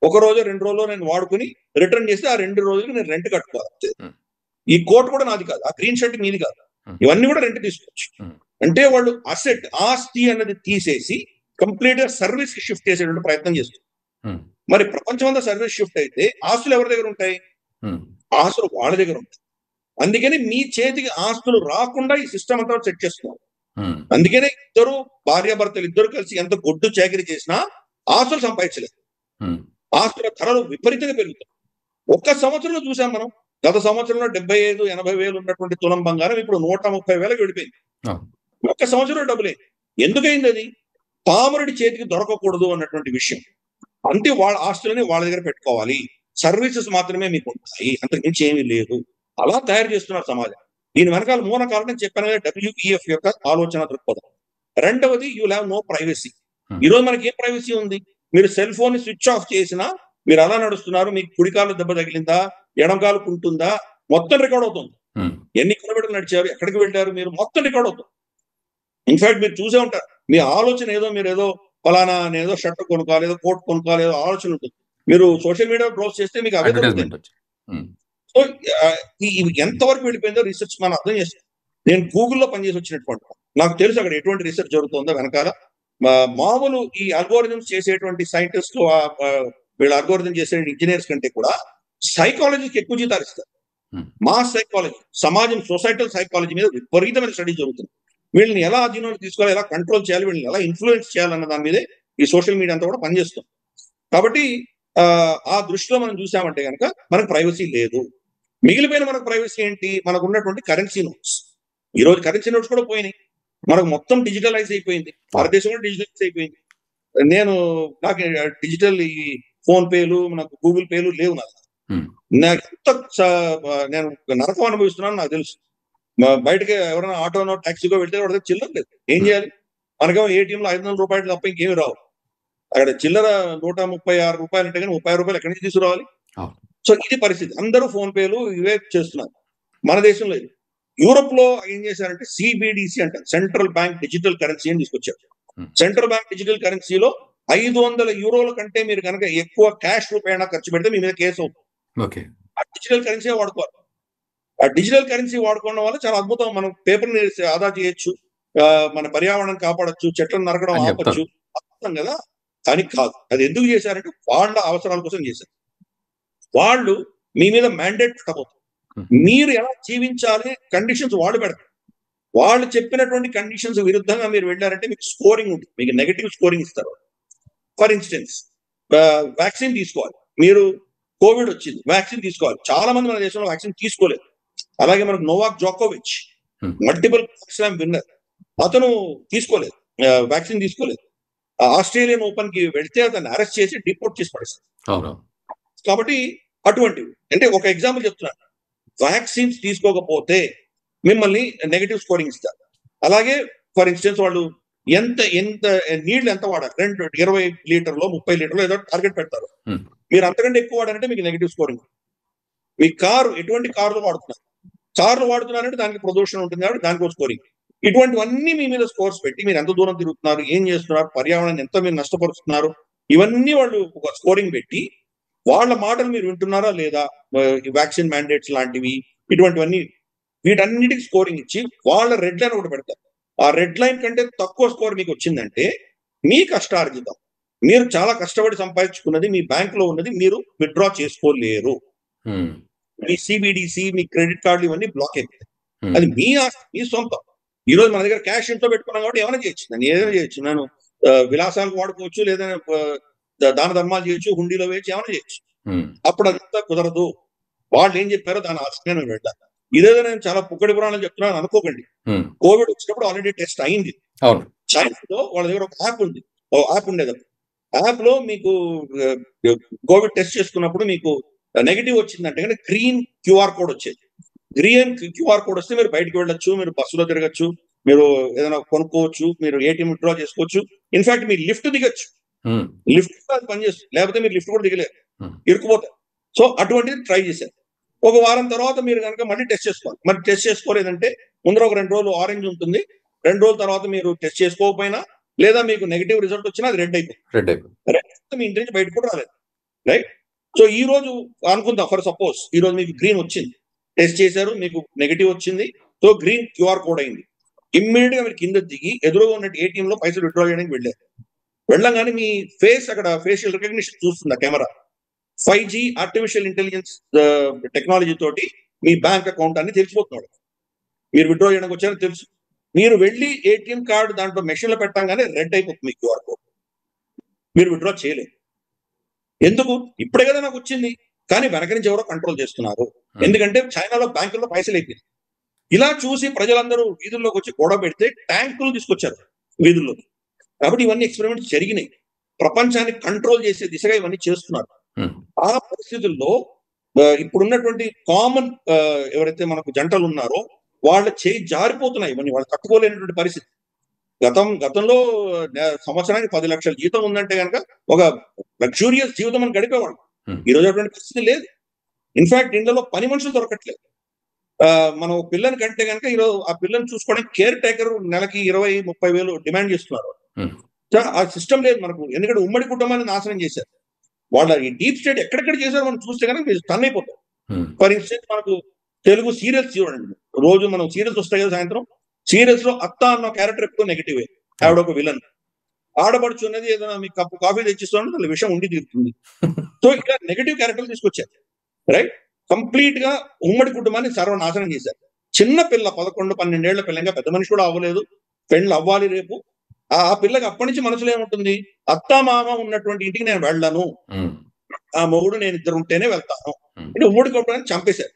ఒక రోజు 2 రోజులు నేను వాడుకుని రిటర్న్ చేస్తే ఆ 2 రోజులకి నేను రెంట్ కట్టుకోవాలి. ఈ కోట్ కూడా నాది కాదు, ఆ గ్రీన్ షర్ట్ మీది కాదు, ఇవన్నీ కూడా రెంట్ తీసుకోవచ్చు. అంటే వాళ్ళు అసెట్, ఆస్తి అన్నది తీసేసి కంప్లీట్ గా సర్వీస్ కి షిఫ్ట్ చేసేటువంటి ప్రయత్నం చేస్తారు. మరి ప్రపంచం అంతా సర్వీస్ షిఫ్ట్ అయితే ఆస్తులు ఎవరి దగ్గర ఉంటాయి? ఆస్తులు వాళ్ళ దగ్గర ఉంటాయి. అందుకని మీ చేతికి ఆస్తులు రాకుండా ఈ సిస్టమ్ అంతా సెట్ చేస్తున్నారు. అందుకనే ఇద్దరు భార్యాభర్తలు ఇద్దరు కలిసి ఎంత గొడ్డు చాకరీ చేసినా ఆస్తులు సంపాదించలేదు. ఆస్తుల ధరలు విపరీతంగా పెరుగుతాయి. ఒక్క సంవత్సరంలో చూసాం మనం, గత సంవత్సరంలో 75-80 వేలు ఉన్నటువంటి తులం బంగారం ఇప్పుడు 130,000 వెళ్ళిపోయింది. ఒక్క సంవత్సరంలో డబ్బులే. ఎందుకైంది అది? పామరుడి చేతికి దొరకకూడదు అన్నటువంటి విషయం. అంటే వాళ్ళ ఆస్తులని వాళ్ళ దగ్గర పెట్టుకోవాలి, సర్వీసెస్ మాత్రమే మీకు ఉంటాయి, అంతకుమించి ఏమీ లేదు. అలా తయారు చేస్తున్నారు సమాజం. దీని వెనకాల మూల కారణం చెప్పాను కదా, WEF యొక్క ఆలోచన దృక్పథం. రెండవది, యూ హ్యావ్ నో ప్రైవసీ. ఈ రోజు మనకి ఏం ప్రైవసీ ఉంది? మీరు సెల్ ఫోన్ ని స్విచ్ ఆఫ్ చేసినా మీరు అలా నడుస్తున్నారు, మీకు కుడికాలు దెబ్బ తగిలిందా, ఎడంకాలు కుంటుందా, మొత్తం రికార్డ్ అవుతుంది. ఎన్ని కిలోమీటర్లు నడిచారు, ఎక్కడికి వెళ్ళారు, మీరు మొత్తం రికార్డ్ అవుతుంది. ఇన్ఫాక్ట్ మీరు చూసే ఉంటారు, మీ ఆలోచన ఏదో మీరు ఏదో ఫలానా ఏదో షర్ట్ కొనుక్కోవాలి, ఏదో కోట్ కొనుక్కోవాలి, ఏదో ఆలోచన ఉంటుంది. మీరు సోషల్ మీడియా బ్రౌజ్ చేస్తే మీకు అవే దొరుకుతాయి. సో ఇవి ఎంతవరకు వెళ్ళిపోయిందో రీసెర్చ్ మనం అర్థం చేస్తాం. నేను గూగుల్లో పనిచేసి వచ్చినటువంటి నాకు తెలుసు అక్కడ ఎటువంటి రీసెర్చ్ జరుగుతుందో వెనకాల. మామూలు ఈ అల్గోరిథమ్స్ చేసేటువంటి సైంటిస్ట్, వీళ్ళ అల్గోరిథం చేసే ఇంజనీర్స్ కంటే కూడా సైకాలజీకి ఎక్కువ జీతాలు ఇస్తారు. మాస్ సైకాలజీ, సమాజం, సొసైటల్ సైకాలజీ మీద విపరీతమైన స్టడీ జరుగుతుంది. వీళ్ళని ఎలా అధీనంలో తీసుకోవాలి, ఎలా కంట్రోల్ చేయాలి, వీళ్ళని ఎలా ఇన్ఫ్లుయెన్స్ చేయాలన్న దాని మీదే ఈ సోషల్ మీడియా అంతా కూడా పనిచేస్తుంది. కాబట్టి ఆ దృష్టిలో మనం చూసామంటే కనుక మనకు ప్రైవసీ లేదు. మిగిలిపోయిన మనకు ప్రైవసీ ఏంటి, మనకు ఉన్నటువంటి కరెన్సీ నోట్స్. ఈ రోజు కరెన్సీ నోట్స్ కూడా పోయినాయి, మనకు మొత్తం డిజిటలైజ్ అయిపోయింది, భారతదేశం కూడా డిజిటలైజ్ అయిపోయింది. నాకు డిజిటల్ ఈ ఫోన్ పేలు, నాకు గూగుల్ పేలు లేవు. నాకు ఎంత నేను నరకం అనుభవిస్తున్నాను నాకు తెలుసు. బయటకి ఎవరైనా ఆటోనో టాక్సీకో వెళ్తే వాడి దగ్గర చిల్లర లేదు, ఏం చేయాలి? మనకేమో ఏటీఎంలో 500 రూపాయలు తప్ప ఇంకేమి రావు. అక్కడ చిల్లర 136 రూపాయలు అంటే కానీ 30 రూపాయలు ఎక్కడి నుంచి తీసుకురావాలి? సో ఇది పరిస్థితి. అందరూ ఫోన్ పేలు ఇవే చేస్తున్నారు. మన దేశంలో ఇది. యూరోప్ లో ఏం చేశారంటే సిబిడిసి అంటారు, సెంట్రల్ బ్యాంక్ డిజిటల్ కరెన్సీ అని తీసుకొచ్చారు. సెంట్రల్ బ్యాంక్ డిజిటల్ కరెన్సీలో 500 యూరోల కంటే మీరు కనుక ఎక్కువ క్యాష్ రూపాయన ఖర్చు పెడితే మీ మీద కేసు అవుతుంది. ఆ డిజిటల్ కరెన్సీ వాడుకోవాలి. ఆ డిజిటల్ కరెన్సీ వాడుకోవడం వల్ల చాలా అద్భుతం. మనం పేపర్ ఆదా చేయొచ్చు, మన పర్యావరణం కాపాడొచ్చు, చెట్లను నరకడం ఆపచ్చు, అద్భుతం కదా. కానీ కాదు. అది ఎందుకు చేశారంటే వాళ్ళ అవసరాల కోసం చేశారు. వాళ్ళు మీ మీద మ్యాండేట్ పెట్టబోతున్నారు. మీరు ఎలా జీవించాలి కండిషన్స్ వాళ్ళు పెడతారు. వాళ్ళు చెప్పినటువంటి కండిషన్స్ విరుద్ధంగా మీరు వెళ్ళారంటే మీకు స్కోరింగ్ ఉంటుంది, మీకు నెగటివ్ స్కోరింగ్ ఇస్తారు. ఫర్ ఇన్స్టెన్స్ వ్యాక్సిన్ తీసుకోవాలి, మీరు కోవిడ్ వచ్చింది, వ్యాక్సిన్ తీసుకోవాలి. చాలా మంది మన దేశంలో వ్యాక్సిన్ తీసుకోలేదు. అలాగే మనకు నోవాక్ జోకోవిచ్ మల్టిపుల్ స్లామ్ విన్నర్, అతను తీసుకోలేదు, వ్యాక్సిన్ తీసుకోలేదు. ఆస్ట్రేలియన్ ఓపెన్ కి వెళ్తే అతను అరెస్ట్ చేసి డిపోర్ట్ చేసి పడేస్తారు. కాబట్టి అటువంటివి అంటే ఒక ఎగ్జాంపుల్ చెప్తున్నాను. వ్యాక్సిన్స్ తీసుకోకపోతే మిమ్మల్ని నెగటివ్ స్కోరింగ్ ఇస్తారు. అలాగే ఫర్ ఇన్స్టెన్స్ వాళ్ళు ఎంత నీళ్లు ఎంత వాడాలి, 20 లీటర్లో 30 లీటర్లో ఏదో టార్గెట్ పెడతారు. మీరు అంతకంటే ఎక్కువ వాడారంటే మీకు నెగటివ్ స్కోరింగ్. మీ కారు ఎటువంటి కార్లు వాడుతున్నారంటే దానికి ప్రదూషణ ఉంటుంది కాబట్టి దానికో స్కోరింగ్. ఇటువంటివన్నీ మీ మీద స్కోర్స్ పెట్టి మీరు ఎంత దూరం తిరుగుతున్నారు, ఏం చేస్తున్నారు, పర్యావరణాన్ని ఎంత మీరు నష్టపరుస్తున్నారు, ఇవన్నీ వాళ్ళు ఒక స్కోరింగ్ పెట్టి వాళ్ళ మాటలు మీరు వింటున్నారా లేదా, వ్యాక్సిన్ మ్యాండేట్స్ లాంటివి ఇటువంటివన్నీ వీటన్నిటికి స్కోరింగ్ ఇచ్చి వాళ్ళ రెడ్ లైన్ ఒకటి పెడతారు. ఆ రెడ్ లైన్ కంటే తక్కువ స్కోర్ మీకు వచ్చిందంటే మీ కష్టార్జితం, మీరు చాలా కష్టపడి సంపాదించుకున్నది, మీ బ్యాంక్ లో ఉన్నది మీరు విత్డ్రా చేసుకోలేరు. మీ సిబిడిసి, మీ క్రెడిట్ కార్డులు ఇవన్నీ బ్లాక్ అయిపోతాయి. అది మీ ఆస్తి, మీ సొంతం. ఈ రోజు మన దగ్గర క్యాష్ ఇంట్లో పెట్టుకున్నాం కాబట్టి ఏమైనా చేయొచ్చు, నేను ఏదైనా చేయొచ్చు. నేను విలాసాలకు వాడుకోవచ్చు, లేదా దాన ధర్మాలు చేయొచ్చు, హుండీలో వేయచ్చు, ఏమైనా చేయొచ్చు. అప్పుడు అదంతా కుదరదు. వాళ్ళు ఏం చెప్పారో దాని ఆశ్రయం నేను వెళ్ళాను. ఇదేదో నేను చాలా పుక్కడి పురాణాలు చెప్తున్నాను అనుకోకండి. కోవిడ్ వచ్చినప్పుడు ఆల్రెడీ టెస్ట్ అయింది. చైనాలో వాళ్ళ దగ్గర ఒక యాప్ ఉంది, యాప్ ఉండేది. యాప్ లో మీకు కోవిడ్ టెస్ట్ చేసుకున్నప్పుడు మీకు నెగిటివ్ వచ్చిందంటే కానీ గ్రీన్ క్యూఆర్ కోడ్ వచ్చేది. గ్రీన్ క్యూఆర్ కోడ్ వస్తే మీరు బయటకు వెళ్ళొచ్చు, మీరు బస్సులో తిరగచ్చు, మీరు ఏదైనా కొనుక్కోవచ్చు, మీరు ఏటీఎం విత్డ్రా చేసుకోవచ్చు. ఇన్ఫాక్ట్ మీరు లిఫ్ట్ దిగచ్చు, లిఫ్ట్ అది పనిచేస్తుంది, లేకపోతే మీరు లిఫ్ట్ కూడా దిగలేరు, ఇరుక్కుపోతారు. సో అటువంటిది ట్రై చేశారు. ఒక వారం తర్వాత మీరు కనుక మళ్ళీ టెస్ట్ చేసుకోవాలి. మరి టెస్ట్ చేసుకోలేదంటే ముందర ఒక 2 రోజులు ఆరెంజ్ ఉంటుంది, 2 రోజుల తర్వాత మీరు టెస్ట్ చేసుకోకపోయినా లేదా మీకు నెగిటివ్ రిజల్ట్ వచ్చినా అది రెడ్ అయిపోయింది, మీ ఇంటి నుంచి బయటకు కూడా రాలేదు. రైట్. సో ఈ రోజు అనుకుందాం, ఫర్ సపోజ్ ఈ రోజు మీకు గ్రీన్ వచ్చింది, టెస్ట్ చేశారు, మీకు నెగిటివ్ వచ్చింది, సో గ్రీన్ క్యూఆర్ కోడ్ అయింది. ఇమ్మీడియట్ గా మీరు కింద దిగి ఎదురుగా ఉన్న ఏటీఎం లో పైసలు విత్డ్రా చేయడానికి వెళ్ళారు. వెళ్ళంగానే మీ ఫేస్ అక్కడ ఫేషియల్ రికగ్నిషన్ చూస్తుంది ఆ camera. 5G artificial intelligence technology తోటి మీ బ్యాంక్ అకౌంట్ అన్ని తెలిసిపోతున్నాడు. మీరు విత్డ్రా చేయడానికి వచ్చారని తెలుసు. మీరు వెళ్ళి ఏటీఎం కార్డు దాంట్లో మెషిన్ లో పెట్టంగానే రెడ్ అయిపోతుంది మీ క్యూఆర్ కోడ్. మీరు విత్డ్రా చేయలేదు. ఎందుకు? ఇప్పుడే కదా నాకు వచ్చింది, కానీ వెనక నుంచి ఎవరో కంట్రోల్ చేస్తున్నారు. ఎందుకంటే చైనాలో బ్యాంకుల్లో పైసలు అయిపోయింది. ఇలా చూసి ప్రజలందరూ వీధుల్లోకి వచ్చి గొడవ పెడితే ట్యాంకులు తీసుకొచ్చారు వీధుల్లోకి. కాబట్టి ఇవన్నీ ఎక్స్పెరిమెంట్స్ జరిగినాయి. ప్రపంచాన్ని కంట్రోల్ చేసే దిశగా ఇవన్నీ చేస్తున్నారు. ఆ పరిస్థితుల్లో ఇప్పుడున్నటువంటి కామన్ ఎవరైతే మనకు జంటలు ఉన్నారో వాళ్ళ చేయి జారిపోతున్నాయి, ఇవన్నీ వాళ్ళు తట్టుకోలేనటువంటి పరిస్థితి. గతంలో సంవత్సరానికి 10 లక్షల జీతం ఉందంటే కనుక ఒక లగ్జూరియస్ జీవితం అని గడిపేవాడు. ఈ రోజు అటువంటి పరిస్థితి లేదు. ఇన్ఫాక్ట్ ఇంట్లో పని మనుషులు దొరకట్లేదు. మనం పిల్లని కంటే కనుక ఈరోజు ఆ పిల్లని చూసుకోవడానికి కేర్ టేకర్ నెలకి 20-30 వేలు డిమాండ్ చేస్తున్నారు. ఆ సిస్టమ్ లేదు మనకు, ఎందుకంటే ఉమ్మడి కుటుంబాన్ని నాశనం చేశారు. వాళ్ళ ఈ డీప్ స్టేట్ ఎక్కడెక్కడ చేశారో మనం చూస్తే కనుక మీరు స్టన్ అయిపోతాం. ఫర్ ఇన్స్టెన్స్ మనకు తెలుగు సీరియల్స్ చూడండి, రోజు మనం సీరియల్స్ వస్తాయి కదా సాయంత్రం, సీరియల్స్ లో అత్త అన్న క్యారెక్టర్ ఎప్పుడు నెగిటివ్, ఆవిడ ఒక విలన్. ఆడబడుచు అనేది ఏదైనా మీకు కప్పు కాఫీ తెచ్చిస్తాను వాళ్ళ విషయం ఉండి తీరుతుంది. సో ఇలా నెగిటివ్ క్యారెక్టర్ తీసుకొచ్చారు, రైట్. కంప్లీట్ గా ఉమ్మడి కుటుంబాన్ని సర్వనాశనం చేశారు. చిన్న పిల్ల 11-12 ఏళ్ల పిల్ల, ఇంకా పెద్ద మనిషి కూడా అవ్వలేదు, పెళ్ళి అవ్వాలి రేపు. ఆ పిల్లకి అప్పటి నుంచి మనసులో ఏముంటుంది, అత్త మామ ఉన్నటువంటి ఇంటికి నేను వెళ్ళను, ఆ మొగుడు నేను ఇద్దరు ఉంటేనే వెళ్తాను. అంటే ఉమ్మడి కుటుంబాన్ని చంపేశారు.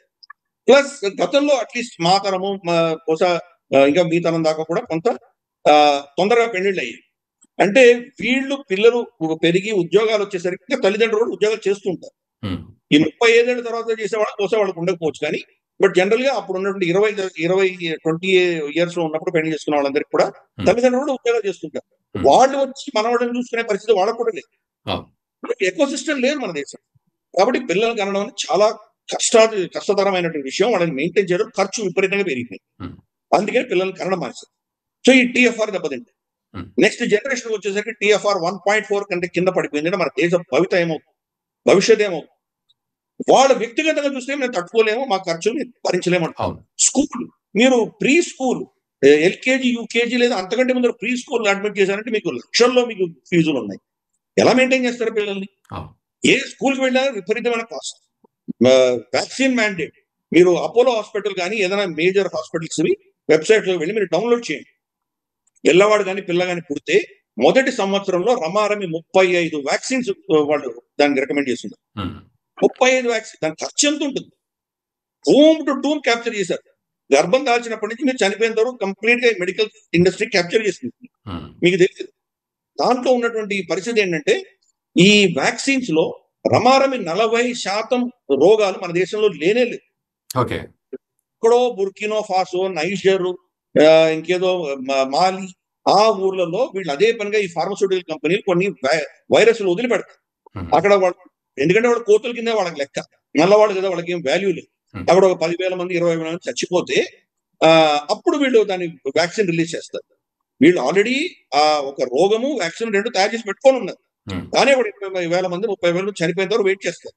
ప్లస్ గతంలో అట్లీస్ట్ మా తరము బహుశా ఇంకా మీ తరం దాకా కూడా కొంత తొందరగా పెళ్లిళ్ళు అయ్యాయి. అంటే వీళ్ళు పిల్లలు పెరిగి ఉద్యోగాలు వచ్చేసరికి ఇంకా తల్లిదండ్రులు కూడా ఉద్యోగాలు చేస్తూ ఉంటారు. ఈ 35 ఏళ్ల తర్వాత చేసేవాళ్ళు బహుశా వాళ్ళకి ఉండకపోవచ్చు, కానీ బట్ జనరల్ గా అప్పుడు ఉన్నటువంటి 20 ఇయర్స్ లో ఉన్నప్పుడు పెళ్లి చేసుకున్న వాళ్ళందరికీ కూడా తల్లిదండ్రులు కూడా ఉద్యోగాలు చేస్తుంటారు. వాళ్ళు వచ్చి మనవాళ్ళని చూసుకునే పరిస్థితి వాళ్ళకు కూడా లేదు. ఎకో సిస్టమ్ లేదు మన దేశం. కాబట్టి పిల్లలు కనడం అనేది చాలా కష్టతరమైనటువంటి విషయం. వాళ్ళని మెయింటైన్ చేయడం ఖర్చు విపరీతంగా పెరిగిపోయింది. అందుకని పిల్లలు కనడం మానేశారు. సో ఈ టీఎఫ్ఆర్ దెబ్బతింది. నెక్స్ట్ జనరేషన్ వచ్చేసరికి టీఎఫ్ఆర్ 1.4 కంటే కింద పడిపోయింది. అంటే మన దేశ భవిష్యత్ ఏమవుతుంది. వాళ్ళ వ్యక్తిగతంగా చూస్తే మేము తట్టుకోలేము, మా ఖర్చులు భరించలేమంటాం. స్కూల్, మీరు ప్రీ స్కూల్ ఎల్కేజీ యూకేజీ లేదా అంతకంటే ముందు ప్రీ స్కూల్ అడ్మిట్ చేశారంటే మీకు లక్షల్లో మీకు ఫీజులు ఉన్నాయి. ఎలా మెయింటైన్ చేస్తారు పిల్లల్ని? ఏ స్కూల్కి వెళ్ళినా విపరీతమైన కాస్ట్. వ్యాక్సిన్ మ్యాండేట్, మీరు అపోలో హాస్పిటల్ కానీ ఏదైనా మేజర్ హాస్పిటల్స్ వెబ్సైట్ లో వెళ్ళి మీరు డౌన్లోడ్ చేయండి. పిల్లవాడు కానీ పిల్ల కానీ పుడితే మొదటి సంవత్సరంలో రమారమి 35 వ్యాక్సిన్స్ వాళ్ళు దానికి రికమెండ్ చేస్తున్నారు. 35 వ్యాక్సిన్, దాని ఖర్చు ఎంత ఉంటుంది? హోమ్ టు టూమ్ క్యాప్చర్ చేశారు. గర్భం దాల్చినప్పటి నుంచి మీరు చనిపోయిన వరకు కంప్లీట్ గా మెడికల్ ఇండస్ట్రీ క్యాప్చర్ చేస్తుంది. మీకు తెలియదు. దాంట్లో ఉన్నటువంటి పరిస్థితి ఏంటంటే ఈ వ్యాక్సిన్స్ లో రమారమి 40% రోగాలు మన దేశంలో లేనే లేదు. ఎక్కడో బుర్కినో ఫాసో, నైజర్, ఇంకేదో మాలి, ఆ ఊర్లలో వీళ్ళు అదే పనిగా ఈ ఫార్మస్యూటికల్ కంపెనీలు కొన్ని వైరస్లు వదిలిపెడతారు అక్కడ. వాళ్ళు ఎందుకంటే వాళ్ళు కోతుల కింద వాళ్ళకి లెక్క, నల్లవాళ్ళు కదా, వాళ్ళకి ఏం వాల్యూ లేదు. అక్కడ ఒక 10,000 మంది 20,000 మంది చచ్చిపోతే అప్పుడు వీళ్ళు దాన్ని వ్యాక్సిన్ రిలీజ్ చేస్తారు. వీళ్ళు ఆల్రెడీ ఒక రోగము వ్యాక్సిన్ రెండు తయారు చేసి పెట్టుకొని ఉన్నారు, కానీ ఇప్పుడు 20,000 మంది 30,000 మంది చనిపోయిన తర్వాత వెయిట్ చేస్తారు,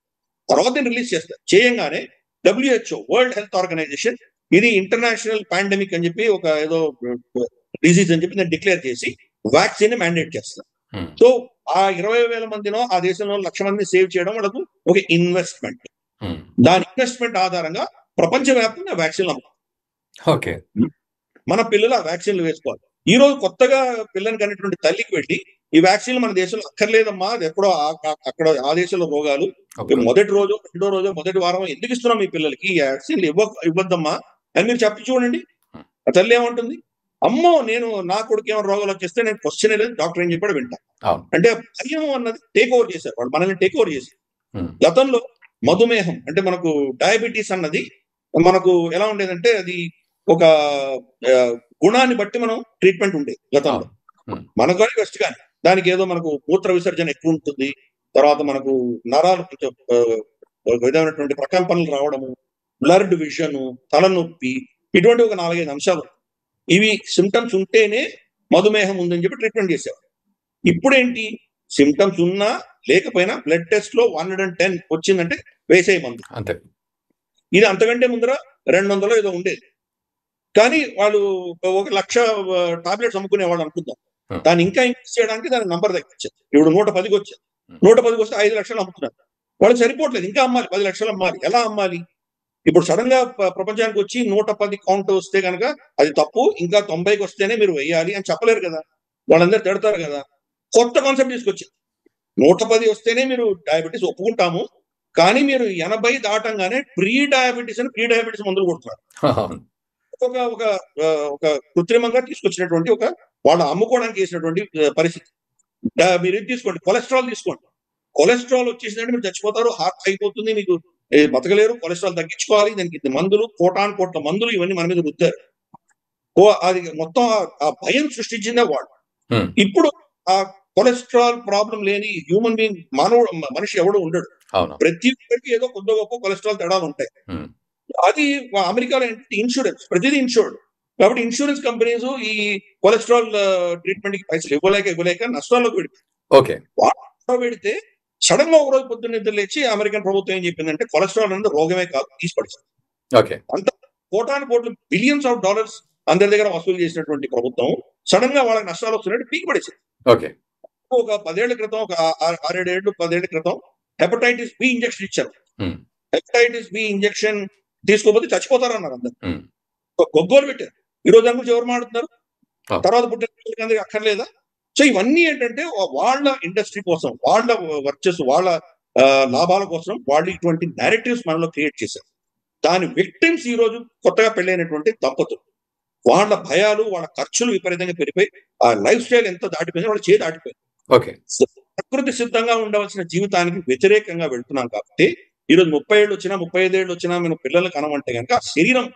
తర్వాత రిలీజ్ చేస్తారు. చేయంగానే WHO వరల్డ్ హెల్త్ ఆర్గనైజేషన్ ఇది ఇంటర్నేషనల్ పాండమిక్ అని చెప్పి ఒక ఏదో డిసీజ్ అని చెప్పి నేను డిక్లేర్ చేసి వ్యాక్సిన్ మ్యాండేట్ చేస్తారు. సో ఆ 20,000 మందినో ఆ దేశంలో 1,00,000 మందిని సేవ్ చేయడం వాళ్ళకు ఒక ఇన్వెస్ట్మెంట్. దాని ఇన్వెస్ట్మెంట్ ఆధారంగా ప్రపంచవ్యాప్తంగా వ్యాక్సిన్లు అమ్ముతాం. మన పిల్లలు ఆ వ్యాక్సిన్లు వేసుకోవాలి. ఈ రోజు కొత్తగా పిల్లని కనేటువంటి తల్లికి వెళ్ళి ఈ వ్యాక్సిన్లు మన దేశంలో అక్కర్లేదమ్మా, అది ఎక్కడో అక్కడ ఆ దేశంలో రోగాలు, మొదటి రోజు రెండో రోజు మొదటి వారం ఎందుకు ఇస్తున్నాం మీ పిల్లలకి ఈ వ్యాక్సిన్లు ఇవ్వద్దమ్మా అని మీరు చెప్పి చూడండి. ఆ తల్లి ఏమంటుంది, అమ్మో నేను నా కొడుకు ఏమైనా రోగాలు వచ్చేస్తే నేను క్వశ్చన్ లేదు, డాక్టర్ ఏం చెప్పాడు వింటా. అంటే భయం అన్నది టేక్ ఓవర్ చేశారు వాళ్ళు, మనల్ని టేక్ ఓవర్ చేశారు. గతంలో మధుమేహం అంటే మనకు డయాబెటీస్ అన్నది మనకు ఎలా ఉండేదంటే అది ఒక గుణాన్ని బట్టి మనం ట్రీట్మెంట్ ఉండేది గతంలో. మనకు కానీ వెస్ట్ కానీ దానికి ఏదో మనకు మూత్ర విసర్జన ఎక్కువ ఉంటుంది, తర్వాత మనకు నరాలు కొంచెం విధమైనటువంటి ప్రకంపనలు రావడము, బ్లర్డ్ విజన్, తలనొప్పి, ఇటువంటి ఒక 4-5 అంశాలు. ఇవి సిమ్టమ్స్ ఉంటేనే మధుమేహం ఉందని చెప్పి ట్రీట్మెంట్ చేసేవారు. ఇప్పుడేంటి, సిమ్టమ్స్ ఉన్నా లేకపోయినా బ్లడ్ టెస్ట్ లో 110 వచ్చిందంటే వేసే మందు అంతే. ఇది అంతకంటే ముందర 200 ఏదో ఉండేది, కానీ వాళ్ళు 1,00,000 టాబ్లెట్స్ అమ్ముకునే వాళ్ళు అనుకుందాం. దాన్ని ఇంకా ఇంక్రీజ్ చేయడానికి దాని నంబర్ తగ్గించారు. ఇప్పుడు 110కి వచ్చారు, 110కి వస్తే 5 లక్షలు అమ్ముతున్నారు. వాళ్ళకి సరిపోవట్లేదు, ఇంకా అమ్మాలి, 10 లక్షలు అమ్మాలి. ఎలా అమ్మాలి? ఇప్పుడు సడన్ గా ప్రపంచానికి వచ్చి 110 కౌంట్ వస్తే కనుక అది తప్పు, ఇంకా 90కి వస్తేనే మీరు వేయాలి అని చెప్పలేరు కదా, వాళ్ళందరూ తిడతారు కదా. కొత్త కాన్సెప్ట్ తీసుకొచ్చారు, 110 వస్తేనే మీరు డయాబెటీస్ ఒప్పుకుంటాము, కానీ మీరు 80 దాటంగానే ప్రీ డయాబెటీస్ మందులు కొడుతున్నారు. ఒక కృత్రిమంగా తీసుకొచ్చినటువంటి ఒక వాళ్ళు అమ్ముకోవడానికి చేసినటువంటి పరిస్థితి. మీరు ఇది తీసుకోండి, కొలెస్ట్రాల్ తీసుకోండి. కొలెస్ట్రాల్ వచ్చేసిందంటే మీరు చచ్చిపోతారు, హార్ట్ అయిపోతుంది, మీకు బతకలేరు, కొలెస్ట్రాల్ తగ్గించుకోవాలి, దానికి మందులు, కోట్ల మందులు ఇవన్నీ మన మీద రుద్దారు. అది మొత్తం ఆ భయం సృష్టించిందే వాళ్ళు. ఇప్పుడు ఆ కొలెస్ట్రాల్ ప్రాబ్లం లేని హ్యూమన్ బీయింగ్ మనిషి ఎవడు ఉండడు. ప్రతి ఒక్కరికి ఏదో కొద్ది గొప్ప కొలెస్ట్రాల్ తేడాలు ఉంటాయి. అది అమెరికాలో ఏంటంటే ఇన్సూరెన్స్, ప్రతిదీ ఇన్సూర్డ్. కాబట్టి ఇన్సూరెన్స్ కంపెనీస్ ఈ కొలెస్ట్రాల్ ట్రీట్మెంట్ కి పైసలు ఇవ్వలేక నష్టాల్లోకి వెళ్ళిపోయి ఓకే. పెడితే సడన్ గా ఒక రోజు పొద్దున్న నిద్ర లేచి అమెరికన్ ప్రభుత్వం ఏం చెప్పిందంటే కొలెస్ట్రాల్ అనేది రోగమే కాదు, తీసి పడేసింది. ఓకే. అంత కోటాను కోట్లు బిలియన్స్ ఆఫ్ డాలర్స్ అందరి దగ్గర వసూలు చేసినటువంటి ప్రభుత్వం సడన్ గా వాళ్ళకి నష్టాలు వస్తున్నట్టు పీకి పడేసింది. ఓకే. ఒక 10 ఏళ్ల క్రితం, ఒక 6-7 ఏళ్ళు 10 ఏళ్ల క్రితం హెపటైటిస్ బి ఇంజెక్షన్ ఇచ్చారు. ఉమ్, హెపటైటిస్ బి ఇంజెక్షన్ తీసుకోకపోతే చచ్చిపోతారన్నారు అందరు. ఉమ్, గొగ్గోలు పెట్టారు. ఈ రోజు దాని గురించి ఎవరు మాట్లాడుతున్నారు? ఆ. తర్వాత పుట్టిన అందరికి అక్కర్లేదా? సో ఇవన్నీ ఏంటంటే వాళ్ళ ఇండస్ట్రీ కోసం, వాళ్ళ వర్చెస్, వాళ్ళ లాభాల కోసం వాళ్ళు ఇటువంటి నేరేటివ్స్ మనలో క్రియేట్ చేశారు. దాని విక్టిమ్స్ ఈ రోజు కొత్తగా పెళ్ళైనటువంటి దంపతులు. వాళ్ళ భయాలు, వాళ్ళ ఖర్చులు విపరీతంగా పెరిగిపోయి ఆ లైఫ్ స్టైల్ ఎంత దాటిపోయింది, వాళ్ళ చేతి దాటిపోయింది. ఓకే. ప్రకృతి సిద్ధంగా ఉండవలసిన జీవితానికి వ్యతిరేకంగా వెళ్తున్నాం కాబట్టి ఈ రోజు 30 ఏళ్ళు వచ్చినా 35 ఏళ్ళు వచ్చినా మనం పిల్లలు కనమంటే కనుక ఆ శరీరం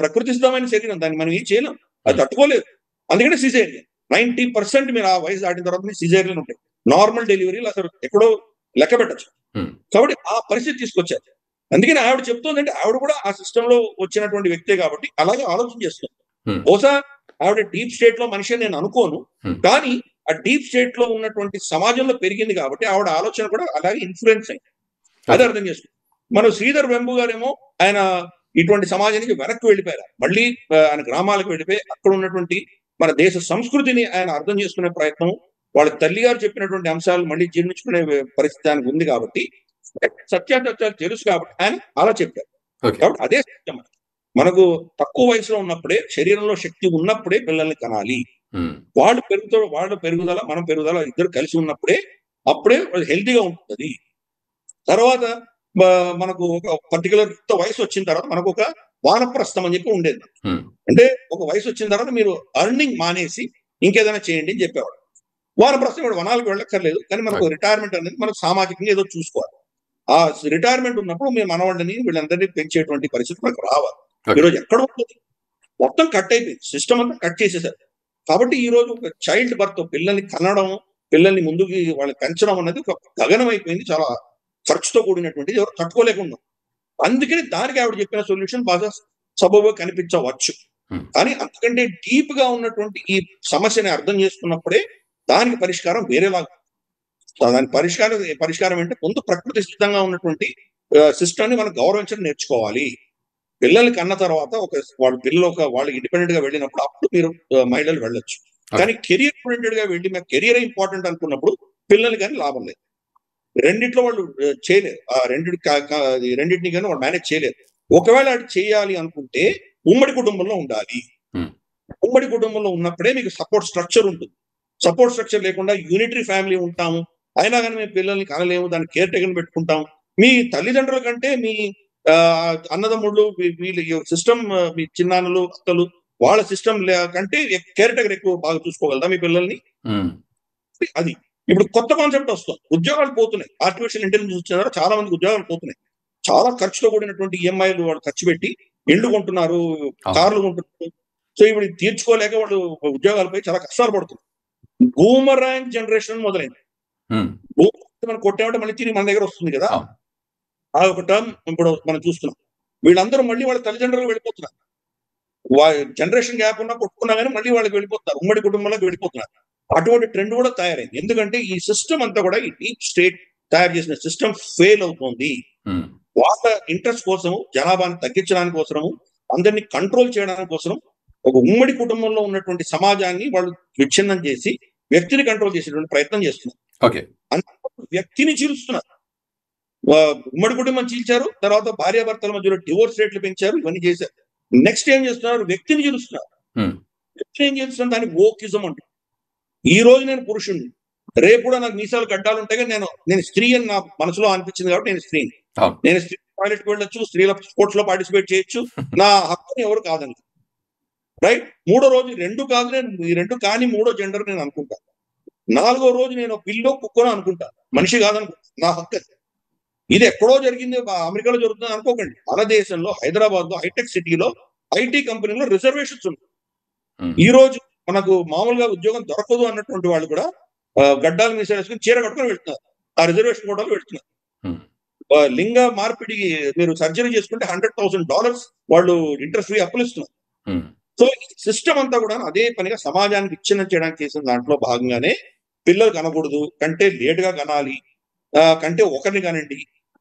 ప్రకృతి సిద్ధమైన శరీరం, దాన్ని మనం ఏం చేయలేం, అది తట్టుకోలేదు. అందుకనే సిజేరియన్ 90% మీరు ఆ వయసు దాటిన తర్వాత సిజేరియన్ ఉంటాయి. నార్మల్ డెలివరీలు అసలు ఎక్కడో లెక్క పెట్టచ్చు. ఉమ్, కాబట్టి ఆ పరిస్థితి తీసుకొచ్చారు. అందుకని ఆవిడ చెప్తోందంటే ఆవిడ కూడా ఆ సిస్టమ్ లో వచ్చినటువంటి వ్యక్తే కాబట్టి అలాగే ఆలోచన చేస్తుంది. Hmm. బహుశా ఆవిడ డీప్ స్టేట్ లో మనిషి నేను అనుకోను, Hmm. కానీ ఆ డీప్ స్టేట్ లో ఉన్నటువంటి సమాజంలో పెరిగింది కాబట్టి ఆవిడ ఆలోచన కూడా అలాగే ఇన్ఫ్లుయెన్స్ అయింది. అది అర్థం చేసుకుంది. మన శ్రీధర్ వెంబు గారేమో ఆయన ఇటువంటి సమాజానికి వెనక్కి వెళ్ళిపోయారు. మళ్ళీ ఆయన గ్రామాలకు వెళ్ళిపోయి అక్కడ ఉన్నటువంటి మన దేశ సంస్కృతిని ఆయన అర్థం చేసుకునే ప్రయత్నం, వాళ్ళ తల్లి గారు చెప్పినటువంటి అంశాలు మళ్ళీ జీర్ణించుకునే పరిస్థితి ఆయనకు ఉంది కాబట్టి, సత్యాసత్యాలు తెలుసు కాబట్టి ఆయన అలా చెప్పారు. ఓకే. కాబట్టి అదే సత్యం. మనకు తక్కువ వయసులో ఉన్నప్పుడే, శరీరంలో శక్తి ఉన్నప్పుడే పిల్లల్ని కనాలి. ఉమ్, వాళ్ళ పెరుగుదల మనం పెరుగుదల ఇద్దరు కలిసి ఉన్నప్పుడే, అప్పుడే హెల్తీగా ఉంటుంది. తర్వాత మనకు ఒక పర్టికులర్ వయసు వచ్చిన తర్వాత మనకు ఒక వానప్రస్థం అని చెప్పి ఉండేది. ఉమ్, అంటే ఒక వయసు వచ్చిన తర్వాత మీరు అర్నింగ్ మానేసి ఇంకేదైనా చేయండి అని చెప్పేవాడు. వానప్రస్థం ఇప్పుడు వనాలకు వెళ్ళక్కర్లేదు, కానీ మనకు రిటైర్మెంట్ అనేది మనకు సామాజికంగా ఏదో చూసుకోవాలి. ఆ రిటైర్మెంట్ ఉన్నప్పుడు మేము మనవాళ్ళని వీళ్ళందరినీ పెంచేటువంటి పరిస్థితి మనకు రావాలి. ఓకే. ఈరోజు ఎక్కడ ఉంటుంది? మొత్తం కట్ అయిపోయింది, సిస్టమ్ అంతా కట్ చేసేసారు. కాబట్టి ఈ రోజు ఒక చైల్డ్ బర్త్, పిల్లల్ని కనడం, పిల్లల్ని ముందుకు వాళ్ళని పెంచడం అనేది ఒక గగనం అయిపోయింది. చాలా ఖర్చుతో కూడినటువంటిది, ఎవరు తట్టుకోలేకుండా. అందుకని దానికి ఆవిడ చెప్పిన సొల్యూషన్ బాగా సబబుగా కనిపించవచ్చు. Hmm. కానీ అంతకంటే డీప్ గా ఉన్నటువంటి ఈ సమస్యని అర్థం చేసుకున్నప్పుడే దానికి పరిష్కారం వేరేలాగా. దాని పరిష్కారం అంటే ముందు ప్రకృతి సిద్ధంగా ఉన్నటువంటి సిస్టమ్ ని మనం గౌరవించడం నేర్చుకోవాలి. పిల్లల్ని కన్న తర్వాత వాళ్ళు ఇండిపెండెంట్ గా వెళ్ళినప్పుడు అప్పుడు మీరు మహిళలు వెళ్ళొచ్చు. కానీ కెరియర్ ఓరియంటెడ్ గా వెళ్ళి మేము కెరియర్ ఇంపార్టెంట్ అనుకున్నప్పుడు పిల్లలు కానీ లాభం లేదు. రెండిట్లో వాళ్ళు చేయలేరు. ఆ రెండింటిని కానీ వాళ్ళు మేనేజ్ చేయలేరు. ఒకవేళ అది చేయాలి అనుకుంటే ఉమ్మడి కుటుంబంలో ఉండాలి. Hmm. ఉమ్మడి కుటుంబంలో ఉన్నప్పుడే మీకు సపోర్ట్ స్ట్రక్చర్ ఉంటుంది. సపోర్ట్ స్ట్రక్చర్ లేకుండా యూనిటరీ ఫ్యామిలీ ఉంటాము, అయినా కానీ మేము పిల్లల్ని కనలేము, దాన్ని కేర్ టేకర్ పెట్టుకుంటాం. మీ తల్లిదండ్రుల కంటే మీ అన్నదమ్ముళ్ళు వీళ్ళ సిస్టమ్, మీ చిన్నాన్నలు అత్తలు వాళ్ళ సిస్టమ్ కంటే కేర్ టేకర్ ఎక్కువ బాగా చూసుకోగలదా మీ పిల్లల్ని? ఉమ్, అది ఇప్పుడు కొత్త కాన్సెప్ట్ వస్తుంది. ఉద్యోగాలు పోతున్నాయి. ఆర్టిఫిషియల్ ఇంటెలిజెన్స్ వచ్చిన తర్వాత చాలా మందికి ఉద్యోగాలు పోతున్నాయి. చాలా ఖర్చుతో కూడినటువంటి ఈఎంఐలు వాళ్ళు ఖర్చు పెట్టి ఇళ్ళు కొంటున్నారు, కార్లు కొంటున్నారు. సో ఇప్పుడు తీర్చుకోలేక వాళ్ళు ఉద్యోగాలపై చాలా కష్టాలు పడుతున్నారు. బూమరాంగ్ జనరేషన్ మొదలైంది. ఉమ్, మనం కొట్టామంటే మళ్ళీ తిరిగి మన దగ్గర వస్తుంది కదా. అవును. ఆ ఒక టర్మ్ ఇప్పుడు మనం చూస్తున్నాం. వీళ్ళందరూ మళ్ళీ వాళ్ళ తల్లిదండ్రులకు వెళ్ళిపోతున్నారు. జనరేషన్ గ్యాప్ ఉన్నా కొట్టుకున్నా కానీ మళ్ళీ వాళ్ళకి వెళ్ళిపోతున్నారు, ఉమ్మడి కుటుంబంలోకి వెళ్ళిపోతున్నారు. అటువంటి ట్రెండ్ కూడా తయారైంది. ఎందుకంటే ఈ సిస్టమ్ అంతా కూడా, ఈ డీప్ స్టేట్ తయారు చేసిన సిస్టమ్ ఫెయిల్ అవుతుంది. ఉమ్, వాళ్ళ ఇంట్రెస్ట్ కోసము, జనాభాను తగ్గించడానికి కోసము, అందరినీ కంట్రోల్ చేయడానికి కోసం ఒక ఉమ్మడి కుటుంబంలో ఉన్నటువంటి సమాజాన్ని వాళ్ళు విచ్ఛిన్నం చేసి వ్యక్తిని కంట్రోల్ చేసేటువంటి ప్రయత్నం చేస్తున్నారు. ఓకే. వ్యక్తిని చీలుస్తున్నారు. ఉమ్మడి కుటుంబం చీల్చారు, తర్వాత భార్యాభర్తల మధ్యలో డివోర్స్ రేట్లు పెంచారు, ఇవన్నీ చేశారు. నెక్స్ట్ ఏం చేస్తున్నారు? వ్యక్తిని చీలుస్తున్నారు. ఉమ్, వ్యక్తిని ఏం చేస్తున్నారు? దానికి వోకిజం అంటారు. ఈ రోజు నేను పురుషుణ్ణి, రేపు కూడా నాకు మీసాలు గడ్డాలు ఉంటాయి, కానీ నేను స్త్రీ అని నా మనసులో అనిపించింది కాబట్టి నేను స్త్రీని. అవును. నేను స్త్రీ టాయిలెట్ కి వెళ్ళొచ్చు, స్త్రీల స్పోర్ట్స్ లో పార్టిసిపేట్ చేయొచ్చు, నా హక్కుని ఎవరు కాదని. రైట్. మూడో రోజు రెండు కాదు, నేను రెండు కానీ మూడో జెండర్ నేను అనుకుంటాను. నాలుగో రోజు నేను పిల్లో కుక్కనో అనుకుంటాను, మనిషి కాదనుకుంటా, నా హక్కు. ఇది ఎక్కడో జరిగింది, అమెరికాలో జరుగుతుంది అనుకోకండి. మన దేశంలో హైదరాబాద్ లో హైటెక్ సిటీలో ఐటీ కంపెనీలో రిజర్వేషన్స్ ఉన్నాయి. ఉమ్, ఈ రోజు మనకు మామూలుగా ఉద్యోగం దొరకదు అన్నటువంటి వాళ్ళు కూడా గడ్డాలు మీసాలు వేసుకుని చీర కట్టుకుని వెళ్తున్నారు, ఆ రిజర్వేషన్ కోటాలు వెళ్తున్నారు. ఉమ్, లింగ మార్పిడి మీరు సర్జరీ చేసుకుంటే $100,000 వాళ్ళు ఇంట్రెస్ట్ ఫ్రీ అప్పులు ఇస్తున్నారు. సో సిస్టమ్ అంతా కూడా అదే పనిగా సమాజానికి విచ్ఛిన్నం చేయడానికి చేసిన దాంట్లో భాగంగానే పిల్లలు కనకూడదు, కంటే లేట్ గా కనాలి, కంటే ఒకరిని కానండి.